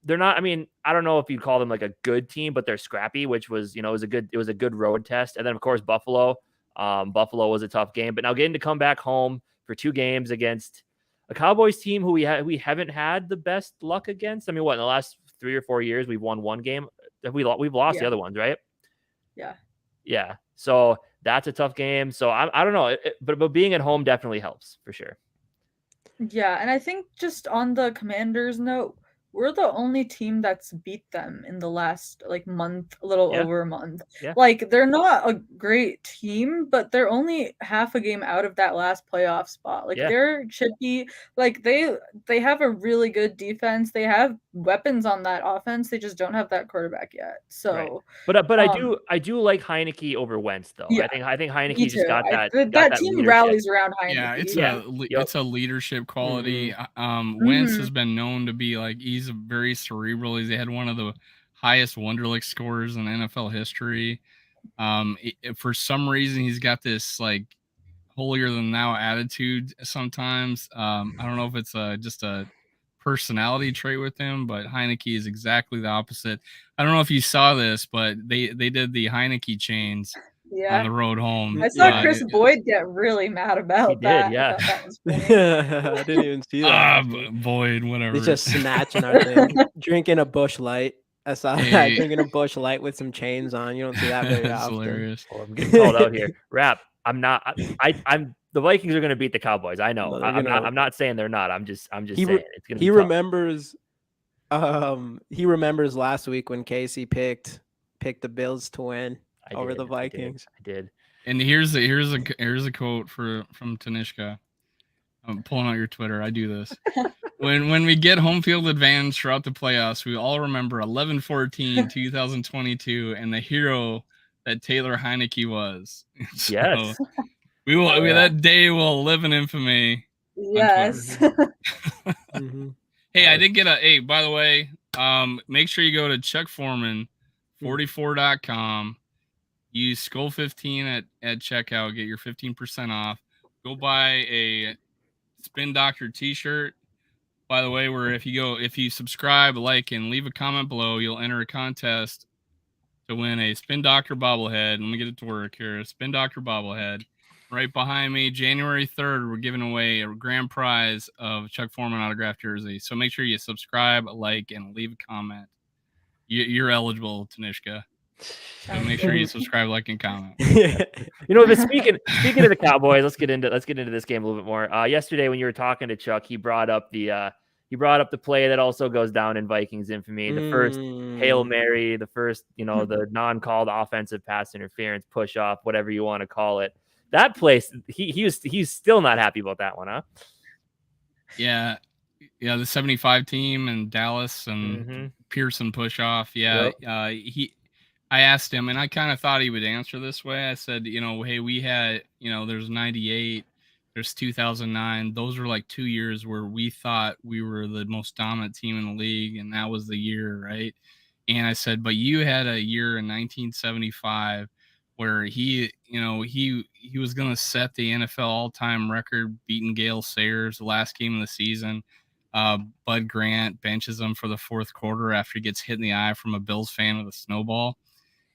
Speaker 1: they're not, I mean, I don't know if you'd call them like a good team, but they're scrappy, which was, it was a good road test. And then of course, Buffalo was a tough game, but now getting to come back home for 2 games against a Cowboys team who we haven't had the best luck against. I mean, what, in the last 3 or 4 years, we've won 1 game. We've lost the other ones, right? Yeah. So that's a tough game. So I don't know, but being at home definitely helps for sure.
Speaker 2: Yeah, and I think just on the Commanders note, we're the only team that's beat them in the last month, a little over a month.
Speaker 1: Yeah.
Speaker 2: They're not a great team, but they're only half a game out of that last playoff spot. There should be they have a really good defense. They have weapons on that offense. They just don't have that quarterback yet. So,
Speaker 1: right. But I do like Heineke over Wentz though. Yeah, I think Heineke just got that.
Speaker 2: That team
Speaker 1: leadership.
Speaker 2: rallies around Heineke.
Speaker 4: Yeah, it's a leadership quality. Wentz has been known to be he's very cerebral. He had one of the highest Wonderlic scores in NFL history. For some reason, he's got this holier than thou attitude sometimes. I don't know if it's just a personality trait with him, but Heineke is exactly the opposite. I don't know if you saw this, but they did the Heineke chains on the road home.
Speaker 2: I saw Chris Boyd get really mad about that.
Speaker 1: Yeah.
Speaker 2: That was funny.
Speaker 3: I didn't even see that.
Speaker 4: Boyd, whatever.
Speaker 3: He's just snatching our thing, drinking a Busch Light. I saw that, drinking a Busch Light with some chains on. You don't see that very often.
Speaker 4: Hilarious.
Speaker 1: Oh, I'm getting called out here. Rap. I'm not. I'm. The Vikings are going to beat the Cowboys. I know. I'm not saying they're not. I'm just saying it's going to be
Speaker 3: tough. He remembers last week when Casey picked the Bills to win over the Vikings.
Speaker 1: I did.
Speaker 4: And here's a quote from Tanishka. I'm pulling out your Twitter. I do this. When we get home field advantage throughout the playoffs, we all remember 11-14 2022 and the hero that Taylor Heineke was. So
Speaker 1: yes.
Speaker 4: We will. That day will live in infamy.
Speaker 2: Yes.
Speaker 4: Hey, I did get by the way, make sure you go to Chuck Foreman 44.com. Use Skol 15 at checkout. Get your 15% off. Go buy a Spin Doctor t-shirt. By the way, if you subscribe, like, and leave a comment below, you'll enter a contest to win a Spin Doctor bobblehead. Let me get it to work here. A Spin Doctor bobblehead. Right behind me, January 3rd, we're giving away a grand prize of Chuck Foreman autographed jersey. So make sure you subscribe, like, and leave a comment. You're eligible, Tanishka. So make sure you subscribe, like, and comment.
Speaker 1: But speaking of the Cowboys, let's get into this game a little bit more. Yesterday, when you were talking to Chuck, he brought up the play that also goes down in Vikings infamy. The first Hail Mary, the first, the non-called offensive pass interference, push off, whatever you want to call it. That place, he's still not happy about that one, huh?
Speaker 4: Yeah, the 75 team and Dallas and Pearson push off. Yeah, yep. I asked him, and I kind of thought he would answer this way. I said, hey, we had, there's 98, there's 2009. Those were 2 years where we thought we were the most dominant team in the league, and that was the year, right? And I said, but you had a year in 1975 where he was going to set the NFL all-time record, beating Gale Sayers the last game of the season. Bud Grant benches him for the fourth quarter after he gets hit in the eye from a Bills fan with a snowball.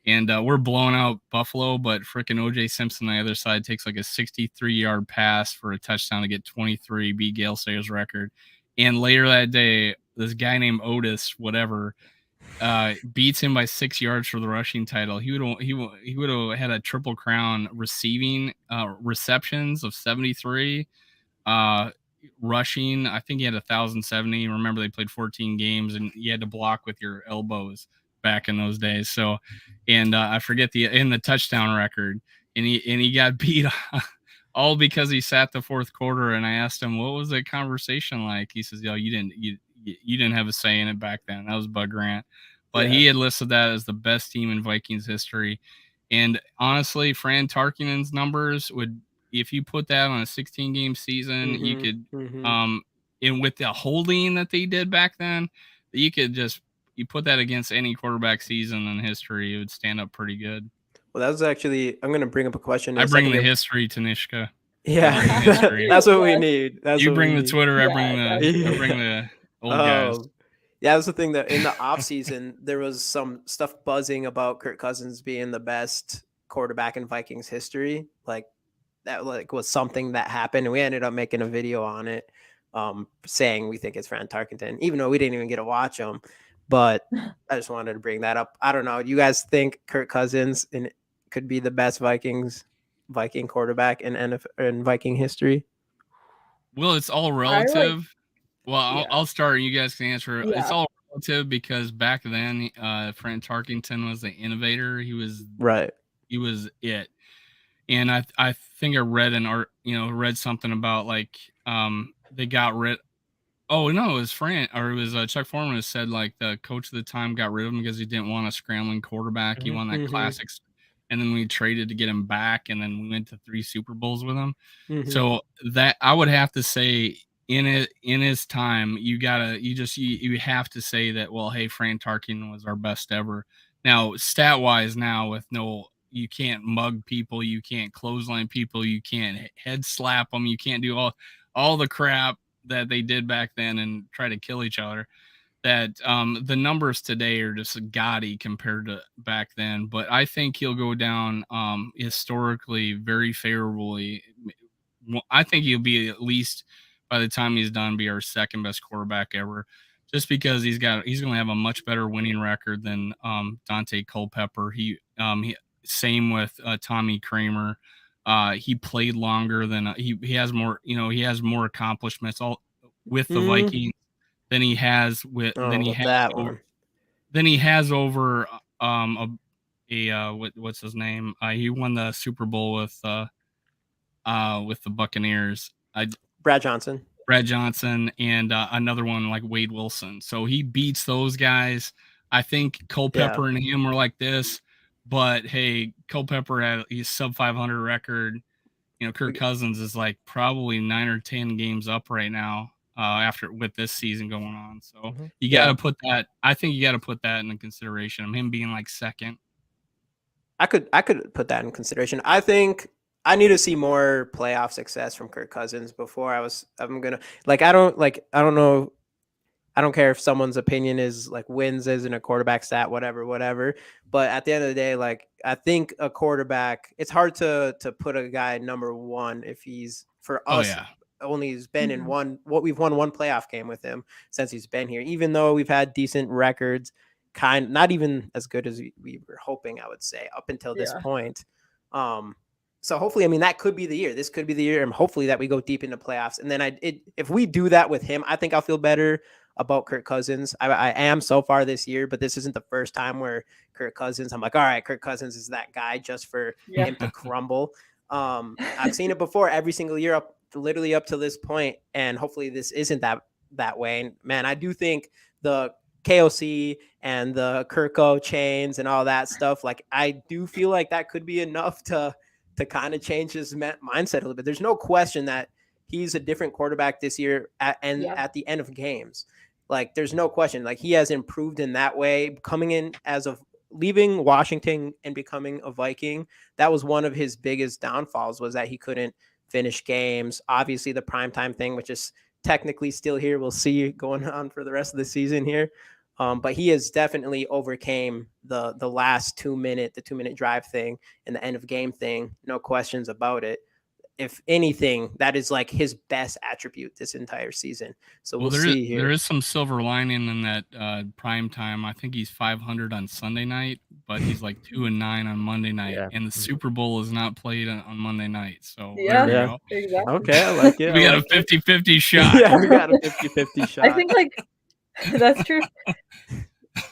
Speaker 4: And we're blowing out Buffalo, but freaking OJ Simpson on the other side takes like a 63-yard pass for a touchdown to get 23, beat Gale Sayers' record. And later that day, this guy named Otis, whatever, beats him by 6 yards for the rushing title. He would have had a triple crown receiving receptions of 73. Rushing, I think he had 1,070. Remember, they played 14 games, and you had to block with your elbows back in those days. So, and I forget the touchdown record, and he got beat all because he sat the fourth quarter. And I asked him, what was the conversation like? He says, "Yo, you didn't have a say in it back then. That was Bud Grant." But he had listed that as the best team in Vikings history. And honestly, Fran Tarkenton's numbers would, if you put that on a 16-game season, you could, and with the holding that they did back then, you put that against any quarterback season in history, it would stand up pretty good.
Speaker 3: Well, that was actually, I'm going to bring up a question.
Speaker 4: I bring the history, Tanishka.
Speaker 3: Yeah, that's what we need.
Speaker 4: You bring the Twitter, I bring the old guys.
Speaker 3: Yeah, that was the thing that in the offseason, there was some stuff buzzing about Kirk Cousins being the best quarterback in Vikings history. Like, that was something that happened, and we ended up making a video on it, saying we think it's Fran Tarkenton, even though we didn't even get to watch him. But I just wanted to bring that up. I don't know. Do you guys think Kirk Cousins could be the best Viking quarterback in Viking history?
Speaker 4: Well, it's all relative. I'll start. You guys can answer. Yeah. It's all relative because back then, Fran Tarkenton was the innovator. He was right. He was it. And I think I read something about like they got rid. Oh no, it was Chuck Foreman who said like the coach at the time got rid of him because he didn't want a scrambling quarterback. He won that classics, and then we traded to get him back, and then we went to 3 Super Bowls with him. So that I would have to say in his time, you have to say that, well, hey, Fran Tarkenton was our best ever. Now stat wise, now with you can't mug people, you can't clothesline people, you can't head slap them, you can't do all the crap that they did back then and try to kill each other. That the numbers today are just gaudy compared to back then. But I think he'll go down historically very favorably. I think he'll be, at least by the time he's done, be our second best quarterback ever. Just because he's going to have a much better winning record than Dante Culpepper. He same with Tommy Kramer. He played longer than he has more. He has more accomplishments with the Vikings than he has over what's his name? He won the Super Bowl with the Buccaneers.
Speaker 3: Brad Johnson,
Speaker 4: and another one like Wade Wilson. So he beats those guys. I think Culpepper and him were like this. But hey, Culpepper had his sub 500 record. Kirk Cousins is like probably 9 or 10 games up right now with this season going on. So you got to put that. I think you got to put that into consideration. Him being like second.
Speaker 3: I could put that in consideration. I think I need to see more playoff success from Kirk Cousins before I'm gonna I don't know. I don't care if someone's opinion is like wins isn't a quarterback stat, whatever. But at the end of the day, like I think a quarterback, it's hard to put a guy number one if he's for us only has been in we've won one playoff game with him since he's been here, even though we've had decent records, not even as good as we were hoping, I would say, up until this point. So hopefully, that could be the year. This could be the year, and hopefully that we go deep into playoffs. And then if we do that with him, I think I'll feel better about Kirk Cousins. I am so far this year, but this isn't the first time where Kirk Cousins, I'm like, all right, Kirk Cousins is that guy just for him to crumble. I've seen it before every single year literally up to this point, and hopefully this isn't that way. And man, I do think the KOC and the Kirko chains and all that stuff, like I do feel like that could be enough to kind of change his mindset a little bit. There's no question that he's a different quarterback this year at the end of games. Like there's no question, like he has improved in that way, coming in as of leaving Washington and becoming a Viking. That was one of his biggest downfalls, was that he couldn't finish games. Obviously the primetime thing, which is technically still here. We'll see going on for the rest of the season here. But he has definitely overcame the last 2 minute drive thing and the end of game thing. No questions about it. If anything, that is like his best attribute this entire season. So we'll see here.
Speaker 4: There is some silver lining in that prime time. I think he's 500 on Sunday night, but he's like 2-9 on Monday night, and the Super Bowl is not played on Monday night. So there we go.
Speaker 2: Exactly.
Speaker 3: Okay, I like it.
Speaker 4: We got a 50-50 shot.
Speaker 3: Yeah, we got a 50-50 shot.
Speaker 2: I think like that's true.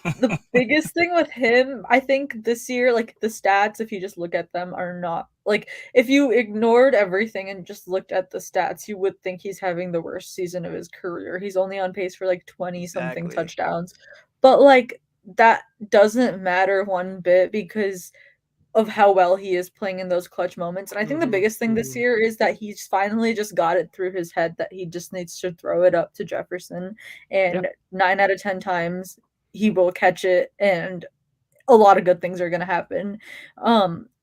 Speaker 2: The biggest thing with him, I think this year, like the stats, if you just look at them, are not like if you ignored everything and just looked at the stats, you would think he's having the worst season of his career. He's only on pace for like 20 something touchdowns. But like that doesn't matter one bit because of how well he is playing in those clutch moments. And I think the biggest thing this year is that he's finally just got it through his head that he just needs to throw it up to Jefferson. And 9 out of 10 times he will catch it and a lot of good things are going to happen.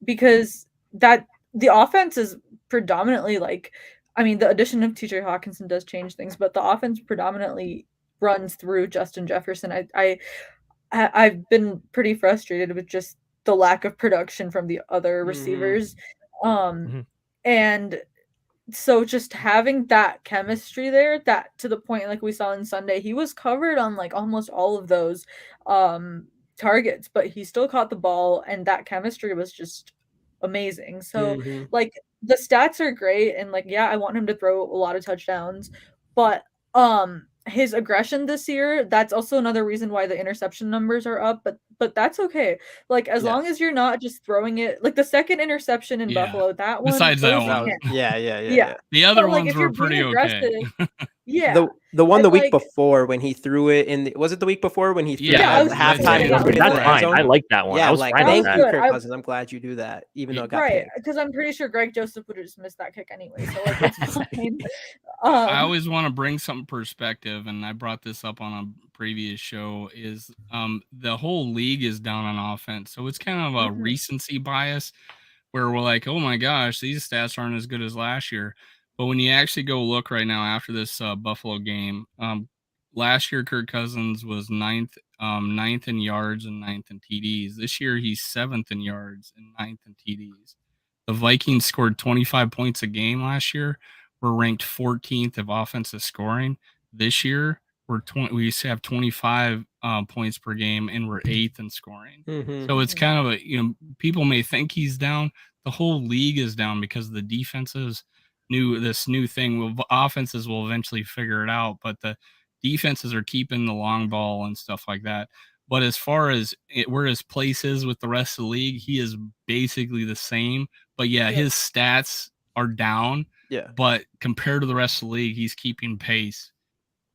Speaker 2: Because that the offense is predominantly like, I mean, the addition of TJ Hawkinson does change things, but the offense predominantly runs through Justin Jefferson. I've been pretty frustrated with just the lack of production from the other receivers. And so just having that chemistry there, that to the point like we saw on Sunday, he was covered on like almost all of those targets, but he still caught the ball and that chemistry was just amazing. So like the stats are great and like I want him to throw a lot of touchdowns, but his aggression this year, that's also another reason why the interception numbers are up, but that's okay. Like as long as you're not just throwing it, like the second interception in Buffalo, that one.
Speaker 4: Besides that one.
Speaker 3: Yeah.
Speaker 4: The other ones were pretty okay.
Speaker 3: The one the week before when he threw it in was it the week before when he threw it at halftime?
Speaker 1: That's fine. I like that one.
Speaker 3: Yeah,
Speaker 1: I was
Speaker 3: like
Speaker 1: fine
Speaker 3: thank
Speaker 1: with
Speaker 3: you,
Speaker 1: that.
Speaker 3: Kirk Cousins. I'm glad you do that, even though it got picked.
Speaker 2: Because I'm pretty sure Greg Joseph would have just missed that kick anyway. So like it's fine.
Speaker 4: I always want to bring some perspective, and I brought this up on a previous show. Is the whole league is down on offense, so it's kind of a recency bias where we're like, oh my gosh, these stats aren't as good as last year. But when you actually go look right now after this Buffalo game, last year Kirk Cousins was ninth in yards and ninth in TDs. This year he's 7th in yards and ninth in TDs. The Vikings scored 25 points a game last year. We're ranked 14th of offensive scoring. This year we used to have 25 points per game, and we're 8th in scoring. So it's kind of a people may think he's down. The whole league is down because the defenses this new thing. Offenses will eventually figure it out, but the defenses are keeping the long ball and stuff like that. But as far as where his place is with the rest of the league, he is basically the same. But his stats are down. Yeah. But compared to the rest of the league, he's keeping pace.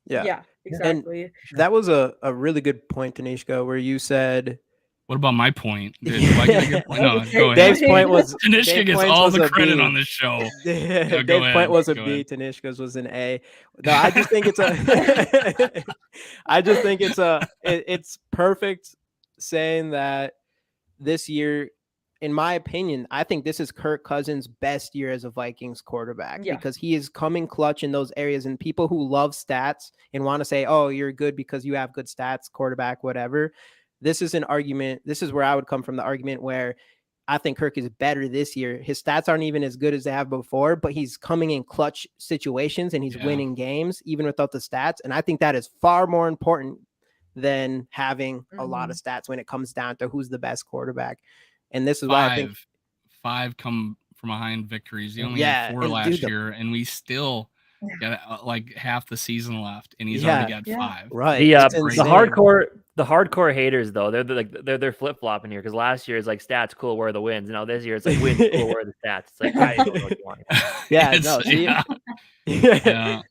Speaker 2: Yeah, exactly.
Speaker 3: And that was a really good point, Tanishka, where you said.
Speaker 4: What about my point? Do I get a good point? No, go ahead.
Speaker 3: Dave's point was
Speaker 4: Tanishka gets all the credit on this show.
Speaker 3: Dave's point was a B. Tanishka's was an A. No, I just think it's a. It's perfect saying that this year, in my opinion, I think this is Kirk Cousins' best year as a Vikings quarterback because he is coming clutch in those areas. And people who love stats and want to say, "Oh, you're good because you have good stats, quarterback, whatever." This is an argument. This is where I would come from the argument where I think Kirk is better this year. His stats aren't even as good as they have before, but he's coming in clutch situations and he's winning games even without the stats. And I think that is far more important than having a lot of stats when it comes down to who's the best quarterback. And this is why I think
Speaker 4: 5 come from behind victories. He only had 4 last year, and we still got like half the season left, and he's already got 5.
Speaker 3: Right.
Speaker 1: The hardcore haters though, they're flip flopping here because last year is like stats cool, where are the wins? Now this year it's like wins cool, where are the stats? It's like I don't know what you want.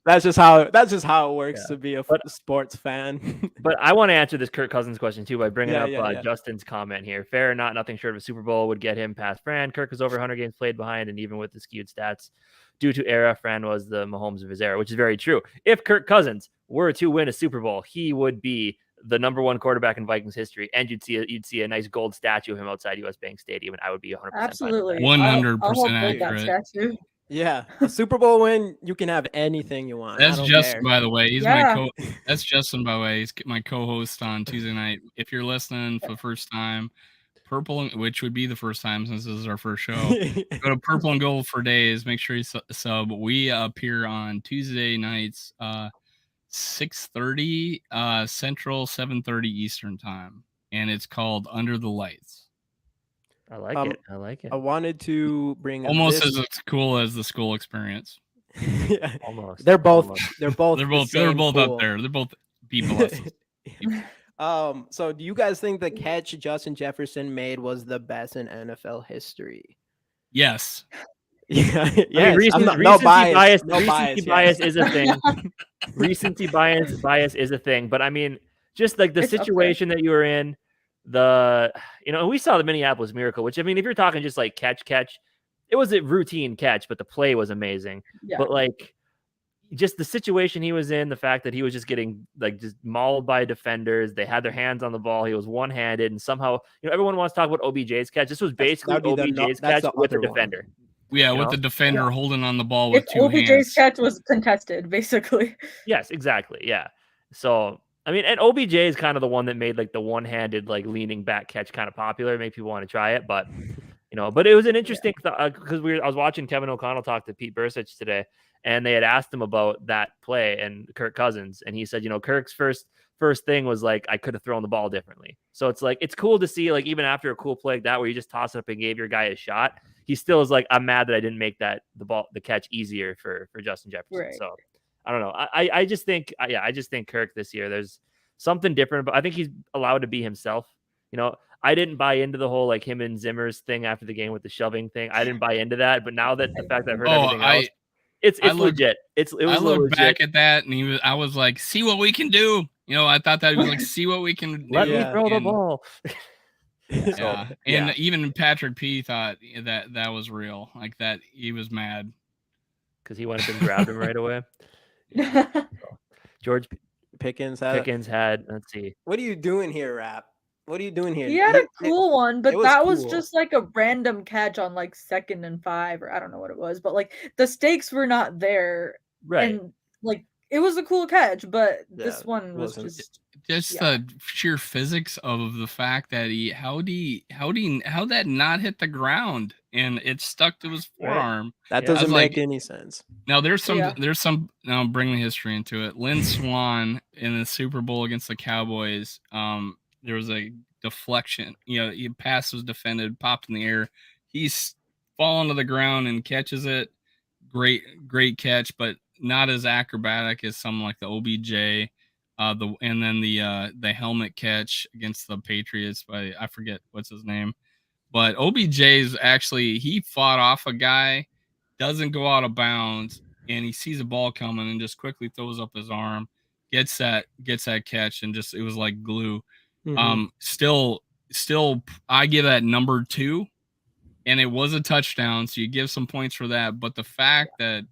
Speaker 3: That's just how it works to be a sports fan.
Speaker 1: But I want to answer this Kirk Cousins question too by bringing up Justin's comment here. Fair or not, nothing short of a Super Bowl would get him past Fran. Kirk was over 100 games played behind, and even with the skewed stats due to era, Fran was the Mahomes of his era, which is very true. If Kirk Cousins were to win a Super Bowl, he would be the number 1 quarterback in Vikings history, and you'd see a nice gold statue of him outside US Bank Stadium, and I would be 100%
Speaker 2: absolutely
Speaker 4: 100% accurate.
Speaker 3: Yeah, a Super Bowl win, you can have anything you want.
Speaker 4: That's
Speaker 3: I don't
Speaker 4: Justin,
Speaker 3: care.
Speaker 4: by the way. He's
Speaker 2: Yeah.
Speaker 4: That's Justin, by the way. He's my co-host on Tuesday night. If you're listening for the first time, which would be the first time since this is our first show, go to Purple and Gold for days. Make sure you sub. We appear on Tuesday nights, 6:30 Central, 7:30 Eastern time, and it's called Under the Lights.
Speaker 1: I like it. I like it.
Speaker 3: I wanted to bring up
Speaker 4: Almost as cool as the Skol Experience.
Speaker 3: Yeah.
Speaker 1: Almost.
Speaker 3: They're both
Speaker 1: Almost.
Speaker 3: they're both
Speaker 4: up there. They're both people.
Speaker 3: So do you guys think the catch Justin Jefferson made was the best in NFL history?
Speaker 4: Yes.
Speaker 3: Yeah.
Speaker 1: I mean, recency bias is a thing. Recency bias is a thing, but I mean, just like the situation that you were in, we saw the Minneapolis Miracle, which I mean, if you're talking just like catch, it was a routine catch, but the play was amazing. Yeah. But like, just the situation he was in, the fact that he was just getting like just mauled by defenders, they had their hands on the ball, he was one-handed, and somehow everyone wants to talk about OBJ's catch. This was basically OBJ's catch with a defender.
Speaker 4: Yeah, with the defender holding on the ball with two hands.
Speaker 2: OBJ's catch was contested, basically.
Speaker 1: Yes, exactly. Yeah. So I mean, and OBJ is kind of the one that made like the one-handed, like leaning back catch kind of popular, make people want to try it. But but it was an interesting because I was watching Kevin O'Connell talk to Pete Bursich today, and they had asked him about that play and Kirk Cousins, and he said, Kirk's first thing was like, I could have thrown the ball differently. So it's like it's cool to see, like, even after a cool play like that where you just toss it up and gave your guy a shot, he still is like, I'm mad that I didn't make the catch easier for Justin Jefferson. Right. So I don't know. I just think Kirk this year, there's something different, but I think he's allowed to be himself. I didn't buy into the whole like him and Zimmer's thing after the game with the shoving thing. I didn't buy into that, but now that the fact that I've heard everything else, it's legit. I
Speaker 4: looked back at that and I was like, see what we can do. I thought that he was like, see what we can do.
Speaker 1: Let me throw the ball.
Speaker 4: Yeah. And even Patrick P thought that was real. Like that he was mad.
Speaker 1: Because he went up and grabbed him right away. George Pickens had, let's see.
Speaker 3: What are you doing here, Rap? What are you doing here?
Speaker 2: He had a cool one, but that was
Speaker 3: cool.
Speaker 2: just like a random catch on like 2nd and 5, or I don't know what it was, but like the stakes were not there.
Speaker 1: Right.
Speaker 2: And like it was a cool catch, but this one was just
Speaker 4: the sheer physics of the fact that how that not hit the ground and it stuck to his forearm.
Speaker 3: That doesn't make any sense.
Speaker 4: Now there's some now bring the history into it. Lynn Swann in the Super Bowl against the Cowboys, there was a deflection. Pass was defended, popped in the air. He's fallen to the ground and catches it. Great catch, but not as acrobatic as something like the OBJ. And then the helmet catch against the Patriots by, I forget what's his name, but OBJ's actually, he fought off a guy, doesn't go out of bounds, and he sees a ball coming and just quickly throws up his arm, gets that catch, and just, it was like glue. Mm-hmm. Still I give that number 2, and it was a touchdown, so you give some points for that. But the fact that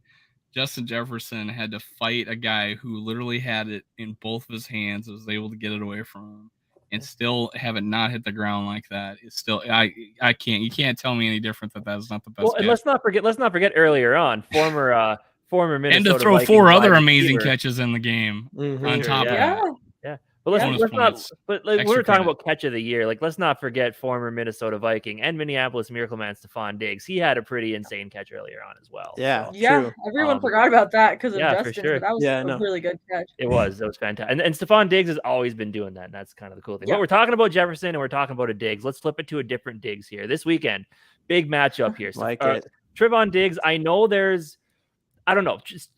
Speaker 4: Justin Jefferson had to fight a guy who literally had it in both of his hands, was able to get it away from him, and still have it not hit the ground like that, is still, I can't, you can't tell me any different that is not the best.
Speaker 1: Well, and let's not forget earlier on, former Minnesota,
Speaker 4: and to throw
Speaker 1: Vikings
Speaker 4: 4 other amazing catches in the game on top of that.
Speaker 1: But we were talking about catch of the year. Like, let's not forget former Minnesota Viking and Minneapolis Miracle Man Stephon Diggs. He had a pretty insane catch earlier on as well.
Speaker 3: Yeah,
Speaker 2: true. Everyone forgot about that because of Justin.
Speaker 1: For sure.
Speaker 2: But that was a really good catch.
Speaker 1: It was fantastic. And Stephon Diggs has always been doing that, and that's kind of the cool thing. But we're talking about Jefferson and we're talking about a Diggs. Let's flip it to a different Diggs here. This weekend, big matchup here.
Speaker 3: It.
Speaker 1: Trevon Diggs, I know I don't know, just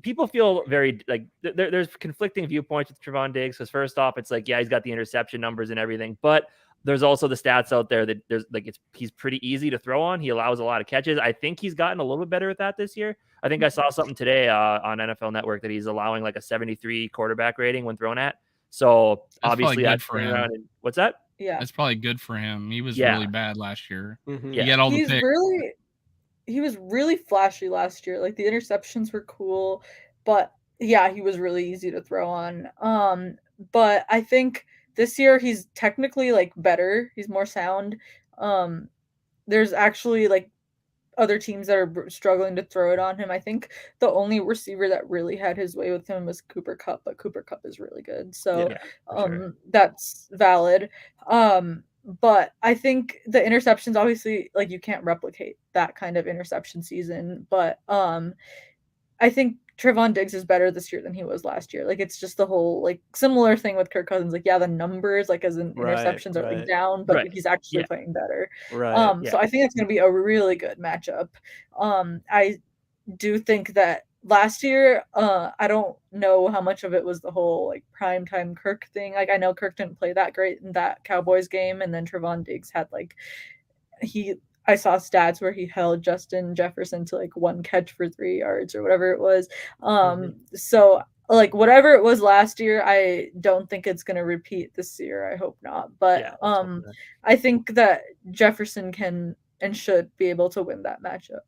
Speaker 1: people feel very like there's conflicting viewpoints with Trevon Diggs, because first off, it's like, he's got the interception numbers and everything, but there's also the stats out there that there's like, he's pretty easy to throw on. He allows a lot of catches. I think he's gotten a little bit better at that this year. I think I saw something today on NFL Network that he's allowing like a 73 quarterback rating when thrown at. So
Speaker 4: that's
Speaker 1: obviously
Speaker 4: good for him.
Speaker 1: What's that?
Speaker 2: Yeah,
Speaker 4: that's probably good for him. He was really bad last year.
Speaker 3: Mm-hmm.
Speaker 4: He got all the picks.
Speaker 2: He was really flashy last year. Like the interceptions were cool, but he was really easy to throw on. But I think this year he's technically like better. He's more sound. There's actually like other teams that are struggling to throw it on him. I think the only receiver that really had his way with him was Cooper Kupp, but Cooper Kupp is really good. So that's valid. But I think the interceptions, obviously, like you can't replicate that kind of interception season. But I think Trevon Diggs is better this year than he was last year. Like it's just the whole like similar thing with Kirk Cousins. Like the numbers like as in interceptions are like down, but he's actually playing better. So I think it's going to be a really good matchup. I do think that last year, I don't know how much of it was the whole like primetime Kirk thing. Like I know Kirk didn't play that great in that Cowboys game, and then Trevon Diggs had like I saw stats where he held Justin Jefferson to like 1 catch for 3 yards or whatever it was. So like whatever it was last year, I don't think it's going to repeat this year. I hope not. But I think that Jefferson can and should be able to win that matchup.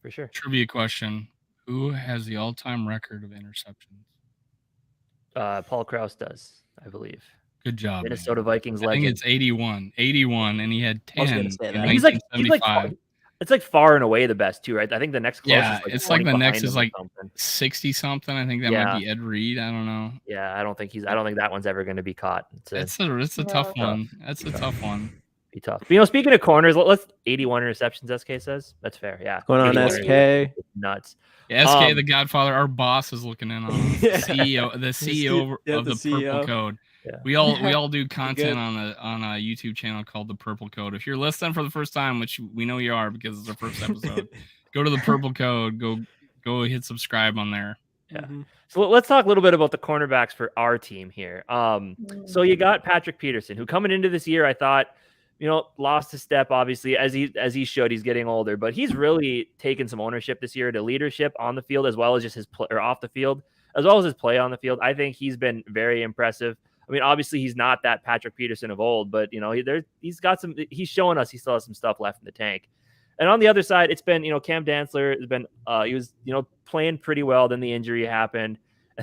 Speaker 1: For sure.
Speaker 4: Trivia question. Who has the all-time record of interceptions?
Speaker 1: Paul Krause does, I believe.
Speaker 4: Good job,
Speaker 1: Minnesota
Speaker 4: man.
Speaker 1: Vikings legend.
Speaker 4: I think it's 81, and he had 10 in
Speaker 1: he's
Speaker 4: 1975.
Speaker 1: It's like far and away the best too, right? I think the next closest.
Speaker 4: It's like the next is like 60-something. I think that might be Ed Reed. I don't know.
Speaker 1: Yeah, I don't think that one's ever going to be caught.
Speaker 4: It's a tough one. That's a tough one.
Speaker 1: Be tough. But, speaking of corners, let's 81 interceptions. SK says that's fair. Yeah,
Speaker 3: going on SK.
Speaker 1: Nuts.
Speaker 4: Yeah, SK, the Godfather. Our boss is looking in on CEO, the CEO of the Purple Code. Yeah. We all do content on a YouTube channel called the Purple Code. If you're listening for the first time, which we know you are because it's our first episode, go to the Purple Code. Go hit subscribe on there.
Speaker 1: Yeah. So let's talk a little bit about the cornerbacks for our team here. So you got Patrick Peterson, who coming into this year, I thought, lost a step, obviously, as he should. He's getting older, but he's really taken some ownership this year to leadership on the field, as well as just his play or off the field, as well as his play on the field. I think he's been very impressive. I mean, obviously he's not that Patrick Peterson of old, but he's showing us he still has some stuff left in the tank. And on the other side, it's been, Cam Dantzler has been, he was, playing pretty well. Then the injury happened.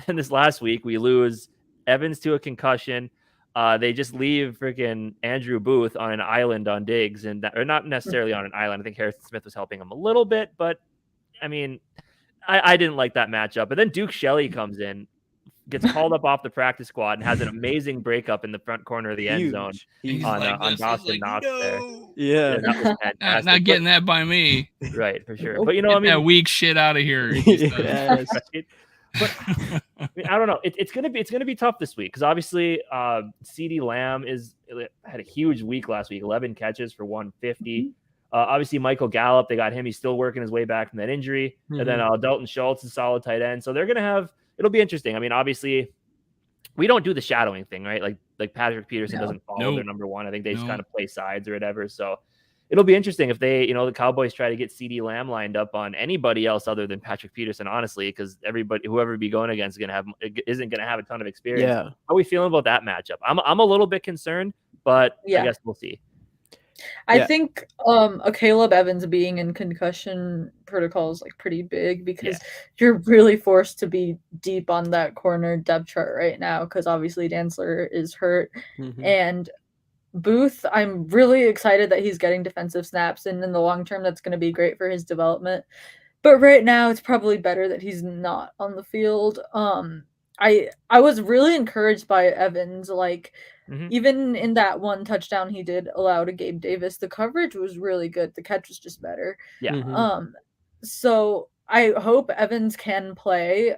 Speaker 1: And this last week we lose Evans to a concussion. They just leave freaking Andrew Booth on an island on Diggs, or not necessarily on an island. I think Harrison Smith was helping him a little bit, but I mean, I didn't like that matchup. But then Duke Shelley comes in, gets called up off the practice squad, and has an amazing breakup in the front corner of the end zone on Dawson Knox there.
Speaker 3: Yeah,
Speaker 1: that was fantastic.
Speaker 4: Not getting that by me.
Speaker 1: Right, for sure. But
Speaker 4: that weak shit out of here.
Speaker 1: Yes. But I don't know. It's gonna be tough this week because obviously CeeDee Lamb had a huge week last week, 11 catches for 150. Obviously Michael Gallup, they got him. He's still working his way back from that injury. And then Dalton Schultz is a solid tight end. So they're gonna have. It'll be interesting. I mean, obviously, we don't do the shadowing thing, right? Like Patrick Peterson doesn't follow their number one. I think they just kind of play sides or whatever. So it'll be interesting if they, the Cowboys try to get CeeDee Lamb lined up on anybody else other than Patrick Peterson, honestly, because whoever be going against isn't gonna have a ton of experience.
Speaker 3: Yeah.
Speaker 1: How are we feeling about that matchup? I'm a little bit concerned, but I guess we'll see.
Speaker 2: I think a Caleb Evans being in concussion protocol is like pretty big because you're really forced to be deep on that corner depth chart right now because obviously Dantzler is hurt and Booth, I'm really excited that he's getting defensive snaps, and in the long term that's going to be great for his development. But right now it's probably better that he's not on the field. I was really encouraged by Evans, even in that one touchdown he did allow to Gabe Davis, the coverage was really good. The catch was just better. Yeah. So I hope Evans can play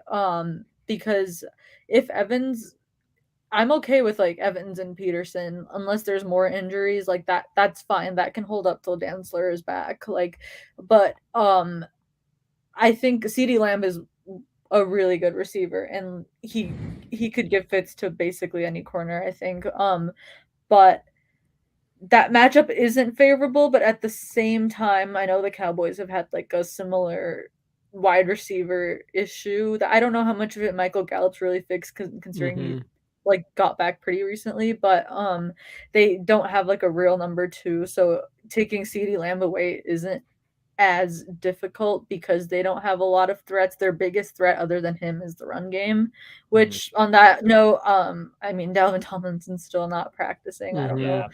Speaker 2: because if Evans, I'm okay with Evans and Peterson unless there's more injuries that's fine. That can hold up till Dantzler is back. But I think CeeDee Lamb is a really good receiver and he could give fits to basically any corner, I think. But that matchup isn't favorable, but at the same time, I know the Cowboys have had a similar wide receiver issue that I don't know how much of it Michael Gallup's really fixed considering he got back pretty recently, but they don't have a real number 2. So taking CeeDee Lamb away isn't as difficult because they don't have a lot of threats. Their biggest threat other than him is the run game, which on that note, I mean, Dalvin Tomlinson's still not practicing. I don't know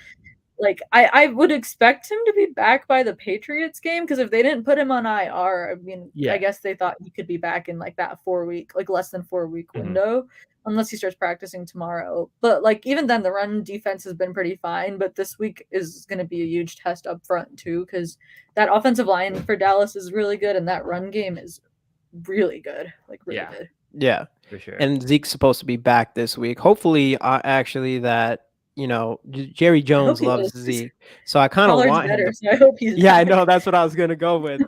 Speaker 2: like I would expect him to be back by the Patriots game, because if they didn't put him on IR, I mean,
Speaker 1: Yeah.
Speaker 2: I guess they thought he could be back in like that 4-week, like less than 4-week
Speaker 1: Mhm.
Speaker 2: window, unless he starts practicing tomorrow. But like even then, the run defense has been pretty fine. But this week is going to be a huge test up front too, because that offensive line for Dallas is really good, and that run game is really good, like really
Speaker 1: Yeah.
Speaker 2: good.
Speaker 3: Yeah.
Speaker 1: For sure.
Speaker 3: And Zeke's supposed to be back this week. Hopefully, actually, that Jerry Jones
Speaker 2: he
Speaker 3: loves
Speaker 2: is.
Speaker 3: Zeke, so I kind of
Speaker 2: Pollard's
Speaker 3: want him
Speaker 2: better,
Speaker 3: to.
Speaker 2: so I hope he's
Speaker 3: Yeah, I
Speaker 2: back.
Speaker 3: know that's what I was gonna go with.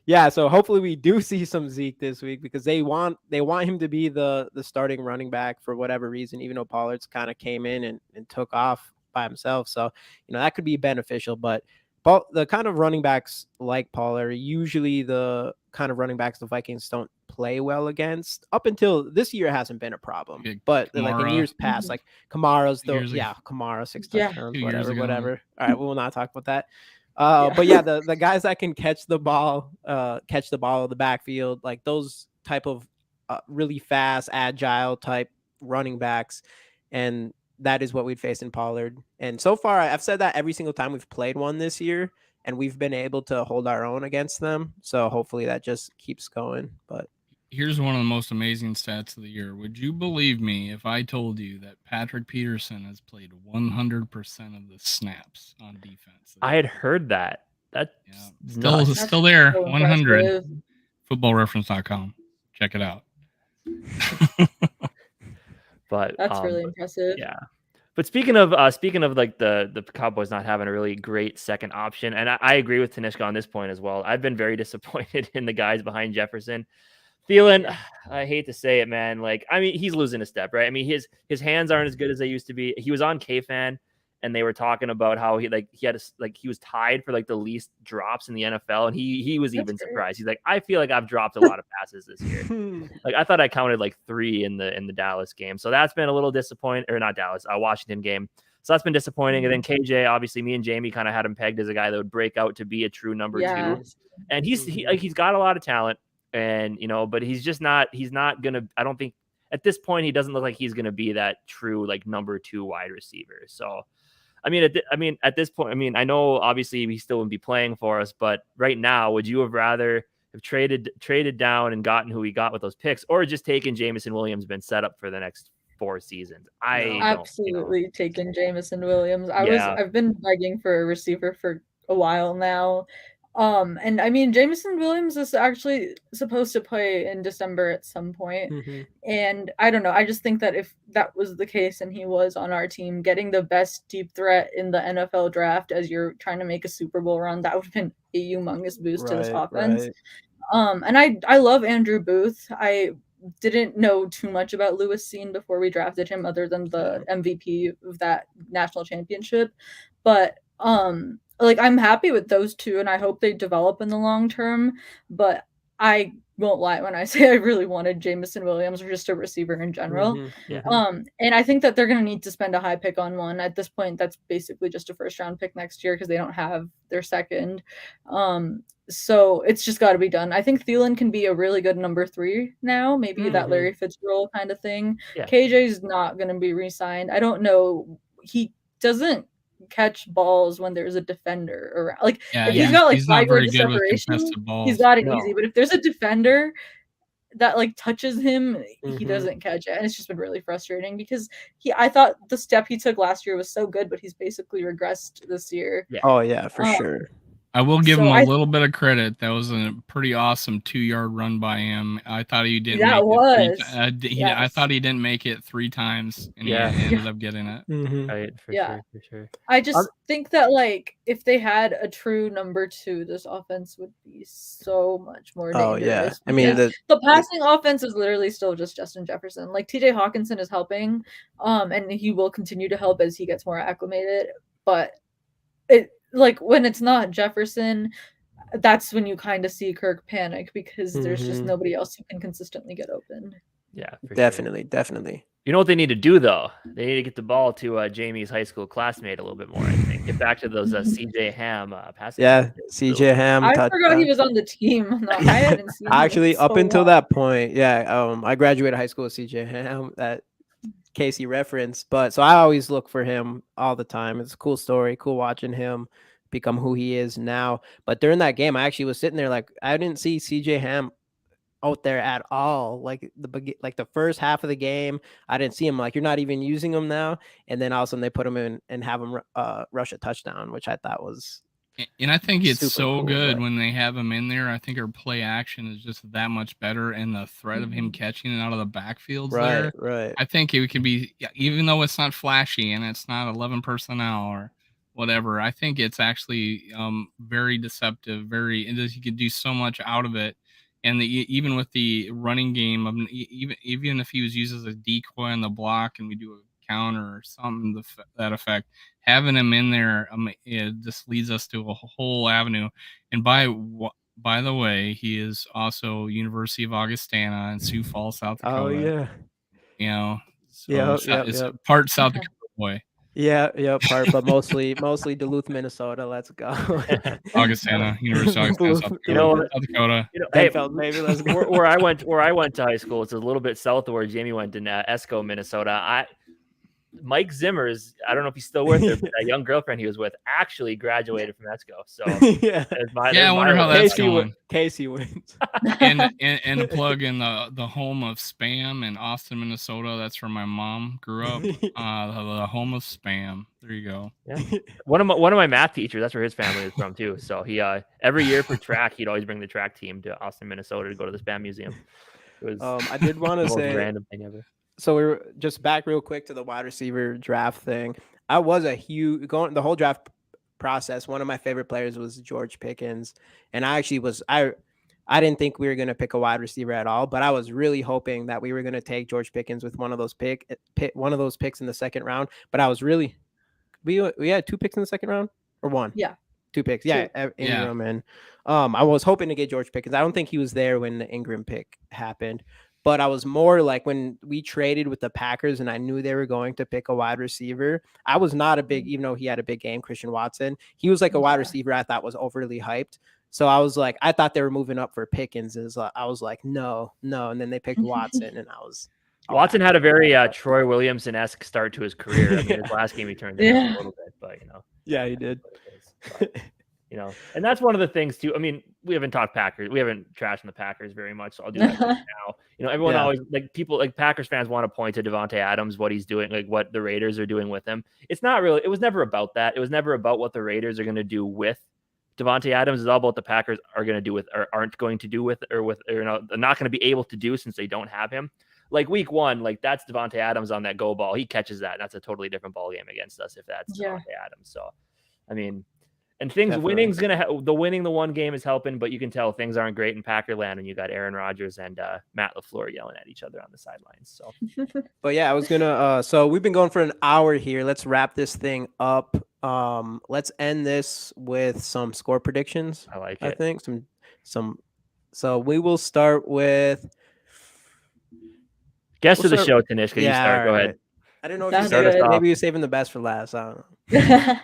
Speaker 3: Yeah, so hopefully we do see some Zeke this week, because they want him to be the starting running back for whatever reason, even though Pollard's kind of came in and took off by himself. So that could be beneficial. But the kind of running backs like Pollard are usually the kind of running backs the Vikings don't play well against. Up until this year, hasn't been a problem, but like in
Speaker 4: Kamara.
Speaker 3: years past, like Kamara's
Speaker 4: Years ago.
Speaker 3: Kamara 6
Speaker 2: Yeah.
Speaker 3: touchdowns,
Speaker 4: 2 years ago.
Speaker 3: whatever. All right, we will not talk about that.
Speaker 2: Yeah.
Speaker 3: But yeah, the guys that can catch the ball in the backfield, like those type of really fast, agile type running backs, and that is what we'd face in Pollard. And so far, I've said that every single time we've played one this year, and we've been able to hold our own against them. So hopefully that just keeps going. But
Speaker 4: here's one of the most amazing stats of the year. Would you believe me if I told you that Patrick Peterson has played 100% of the snaps on defense?
Speaker 1: I had heard that. That's
Speaker 4: still there.
Speaker 2: so
Speaker 4: 100.
Speaker 2: impressive.
Speaker 4: Footballreference.com. Check it out.
Speaker 1: But
Speaker 2: That's really impressive.
Speaker 1: yeah. But speaking of like the Cowboys not having a really great second option, and I agree with Tanishka on this point as well. I've been very disappointed in the guys behind Jefferson. Thielen, I hate to say it, man. Like, I mean, he's losing a step, right? I mean, his hands aren't as good as they used to be. He was on K-Fan, and they were talking about how he was tied for like the least drops in the NFL, and he was even surprised. He's like, I feel like I've dropped a lot of passes this year. Like, I thought I counted like 3 in the Dallas game, so that's been a little disappointing. Or not Dallas, Washington game. So that's been disappointing. And then KJ, obviously, me and Jamie kind of had him pegged as a guy that would break out to be a true number 2, and he's got a lot of talent. And but he's not gonna. I don't think at this point he doesn't look like he's gonna be that true like number 2 wide receiver. So, I mean, at this point, I mean, I know obviously he still wouldn't be playing for us, but right now, would you have rather have traded down and gotten who we got with those picks, or just taken Jameson Williams, been set up for the next 4 seasons?
Speaker 2: Absolutely taken Jameson Williams. I've been begging for a receiver for a while now. And I mean, Jameson Williams is actually supposed to play in December at some point. And I don't know. I just think that if that was the case and he was on our team, getting the best deep threat in the NFL draft as you're trying to make a Super Bowl run, that would have been a humongous boost to this offense. Right. And I love Andrew Booth. I didn't know too much about Lewis Cine before we drafted him, other than the MVP of that national championship. But like, I'm happy with those two, and I hope they develop in the long term. But I won't lie when I say I really wanted Jameson Williams, or just a receiver in general. And I think that they're going to need to spend a high pick on one. At this point, that's basically just a first-round pick next year, because they don't have their second. So it's just got to be done. I think Thielen can be a really good number 3 now, maybe that Larry Fitzgerald kind of thing. KJ's not going to be re-signed. I don't know. He doesn't catch balls when there's a defender around. Like, if he's got like 5 yards of separation, he's got it easy. But if there's a defender that like touches him, he doesn't catch it. And it's just been really frustrating, because I thought the step he took last year was so good, but he's basically regressed this year.
Speaker 3: Oh yeah, for sure.
Speaker 4: I will give him a little bit of credit. That was a pretty awesome 2-yard run by him. I thought he didn't make it. I thought he didn't make it 3 times, and he ended up getting it.
Speaker 1: Right, for sure.
Speaker 2: I just think that, like, if they had a true number 2, this offense would be so much more dangerous.
Speaker 3: I mean,
Speaker 2: the passing offense is literally still just Justin Jefferson. Like, TJ Hawkinson is helping, and he will continue to help as he gets more acclimated. But like, when it's not Jefferson, that's when you kind of see Kirk panic, because there's just nobody else who can consistently get open.
Speaker 1: Yeah,
Speaker 3: definitely.
Speaker 1: You know what they need to do, though? They need to get the ball to Jamie's high school classmate a little bit more, I think. Get back to those CJ Ham passing.
Speaker 3: Yeah, CJ Ham.
Speaker 2: I forgot he was on the team. No, I hadn't seen
Speaker 3: Actually,
Speaker 2: him
Speaker 3: up until that point, I graduated high school with CJ Ham. That Casey referenced, but so I always look for him all the time. It's a cool story, cool watching him become who he is now. But during that game, I actually was sitting there like I didn't see CJ Ham out there at all. Like the first half of the game, I didn't see him. Like, you're not even using him now. And then all of a sudden they put him in and have him rush a touchdown, which I thought was.
Speaker 4: And I think it's so
Speaker 3: cool,
Speaker 4: good when they have him in there. I think our play action is just that much better, and the threat of him catching it out of the backfields there.
Speaker 3: Right.
Speaker 4: I think it could be, even though it's not flashy and it's not 11 personnel or whatever. I think it's actually very deceptive. You could do so much out of it. And even with the running game, even if he was used as a decoy on the block and we do a counter or something to that effect, having him in there, it just leads us to a whole avenue. And by the way, he is also University of Augustana in Sioux Falls, South Dakota.
Speaker 3: Oh yeah,
Speaker 4: it's part South Dakota boy.
Speaker 3: Yeah, part, but mostly Duluth, Minnesota. Let's go.
Speaker 4: Augustana, University of Augustana, South Dakota.
Speaker 1: Hey, maybe let's go. Where I went to high school, it's a little bit south of where Jamie went in Esco, Minnesota. Mike Zimmer's, I don't know if he's still with her, but that young girlfriend he was with actually graduated from Esco. So
Speaker 4: I wonder how that's going.
Speaker 3: Casey wins.
Speaker 4: and to plug in the home of Spam in Austin, Minnesota. That's where my mom grew up. The home of Spam. There you go.
Speaker 1: Yeah. One of my math teachers, that's where his family is from too. So he every year for track, he'd always bring the track team to Austin, Minnesota to go to the Spam Museum. It was
Speaker 3: I did want to say
Speaker 1: random thing ever.
Speaker 3: So we were just back real quick to the wide receiver draft thing. I was the whole draft process. One of my favorite players was George Pickens. And I didn't think we were going to pick a wide receiver at all, but I was really hoping that we were going to take George Pickens with one of those picks in the second round. But I was really, we had 2 picks in the second round or 1?
Speaker 2: Yeah.
Speaker 3: 2 picks. Yeah. Ingram and I was hoping to get George Pickens. I don't think he was there when the Ingram pick happened. But I was more like when we traded with the Packers and I knew they were going to pick a wide receiver. I was not even though he had a big game, Christian Watson, he was like a wide receiver I thought was overly hyped. So I was like, I thought they were moving up for Pickens. I was like, no. And then they picked Watson and I was.
Speaker 1: Watson had a very Troy Williamson-esque start to his career. I mean, his last game he turned it up a little bit, but
Speaker 3: Yeah, he did.
Speaker 1: And that's one of the things too. I mean, we haven't talked Packers. We haven't trashed the Packers very much, so I'll do that now. Everyone always Packers fans want to point to Devontae Adams, what he's doing, like what the Raiders are doing with him. It's not really. It was never about that. It was never about what the Raiders are going to do with Devontae Adams. It's all about the Packers are going to do with or aren't going to do with or they're not going to be able to do since they don't have him. Like week 1, like that's Devontae Adams on that go ball. He catches that. And that's a totally different ball game against us if that's Devontae Adams. So, I mean. And things winning's the winning the one game is helping, but you can tell things aren't great in Packerland when you got Aaron Rodgers and Matt LaFleur yelling at each other on the sidelines. So,
Speaker 3: but yeah, I was gonna. So we've been going for an hour here. Let's wrap this thing up. Let's end this with some score predictions.
Speaker 1: I like it.
Speaker 3: I think some. So we will start with
Speaker 1: guest of the show, Tanishka.
Speaker 3: Yeah,
Speaker 1: you start. Go ahead.
Speaker 3: I didn't know if you started. Maybe you're saving the best for last. I don't
Speaker 2: know.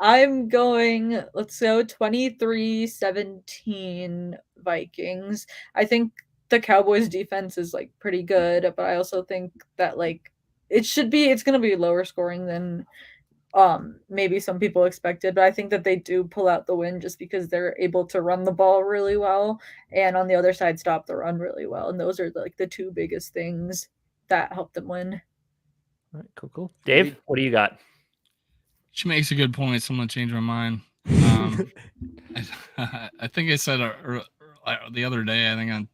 Speaker 2: I'm going, let's go 23-17 Vikings. I think the Cowboys defense is like pretty good, but I also think that like it's going to be lower scoring than maybe some people expected, but I think that they do pull out the win just because they're able to run the ball really well and on the other side stop the run really well. And those are like the 2 biggest things that help them win.
Speaker 1: All right, cool. Dave, what do you got?
Speaker 4: She makes a good point. So I'm gonna change my mind. I think I said the other day.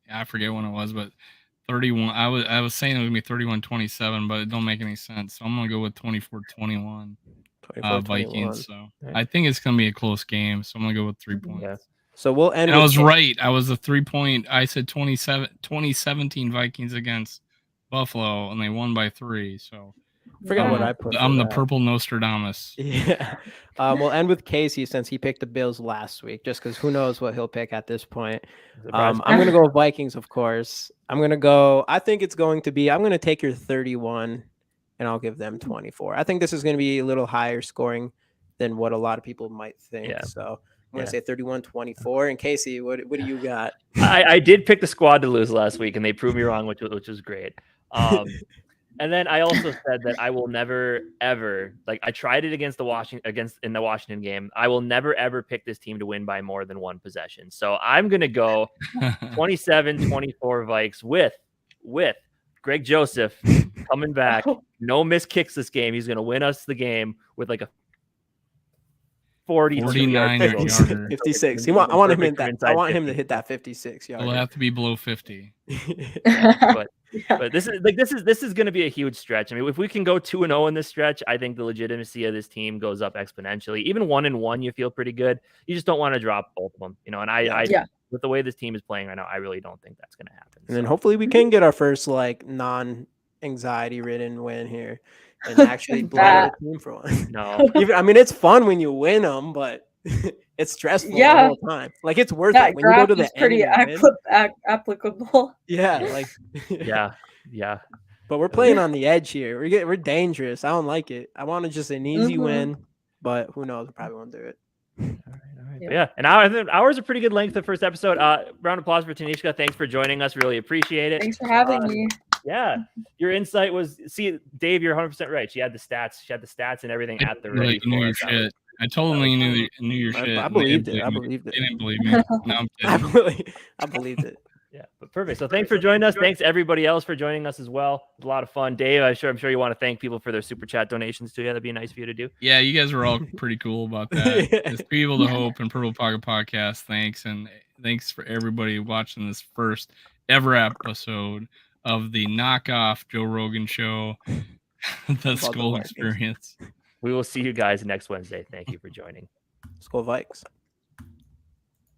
Speaker 4: I forget when it was, but 31. I was saying it was gonna be 31-27, but it don't make any sense. So I'm gonna go with 24-21. Vikings. So I think it's gonna be a close game. So I'm gonna go with 3 points.
Speaker 1: Yeah.
Speaker 3: So we'll end.
Speaker 4: I was right. I was a 3-point. I said 2017 Vikings against Buffalo, and they won by 3. So
Speaker 3: forgot what I put.
Speaker 4: I'm the purple Nostradamus.
Speaker 3: Yeah. We'll end with Casey since he picked the Bills last week, just because who knows what he'll pick at this point. I'm going to go with Vikings, of course. I'm going to take your 31, and I'll give them 24. I think this is going to be a little higher scoring than what a lot of people might think. Yeah. So I'm going to say 31-24. And Casey, what do you got?
Speaker 1: I did pick the squad to lose last week, and they proved me wrong, which was great. And then I also said that I will never ever, like, I tried it against the Washington game. I will never ever pick this team to win by more than one possession. So I'm gonna go 27-24 Vikes with Greg Joseph coming back. No missed kicks this game. He's gonna win us the game with like a
Speaker 4: 49
Speaker 3: yarder. 56. I want him to hit that 56 yarder.
Speaker 4: It'll have to be below 50.
Speaker 1: But this is going to be a huge stretch. I mean, if we can go 2-0 in this stretch, I think the legitimacy of this team goes up exponentially. Even 1-1, you feel pretty good. You just don't want to drop both of them, And I with the way this team is playing right now, I really don't think that's going to happen.
Speaker 3: And then hopefully we can get our first like non-anxiety ridden win here and actually blow the team for one.
Speaker 1: No,
Speaker 3: I mean it's fun when you win them, but it's stressful the whole time. Like it's worth it when you go to the end.
Speaker 2: Pretty applicable.
Speaker 3: Yeah, like
Speaker 1: yeah.
Speaker 3: But we're playing on the edge here. We're dangerous. I don't like it. I want just an easy win, but who knows? We probably won't do it.
Speaker 1: All right. Yeah, and hours are pretty good length. The first episode. Round of applause for Tanishka. Thanks for joining us. Really appreciate it.
Speaker 2: Thanks for having me.
Speaker 1: Yeah, your insight was. See, Dave, you're 100% right. She had the stats. She had the stats and everything at the ready.
Speaker 4: You knew your shit. I told them you knew your shit.
Speaker 3: I believed it.
Speaker 4: They didn't believe me. No, I'm
Speaker 3: kidding. I believed it.
Speaker 1: Yeah, but perfect. So thanks for joining us. Thanks everybody else for joining us as well. It was a lot of fun. Dave, I'm sure you want to thank people for their super chat donations too. Yeah, that'd be nice for you to do.
Speaker 4: Yeah, you guys were all pretty cool about that. It's People to Hope and Purple Pocket Podcast. Thanks, and thanks for everybody watching this first ever episode of the knockoff Joe Rogan show, the Skol Experience.
Speaker 1: We will see you guys next Wednesday. Thank you for joining.
Speaker 3: Skol Vikes.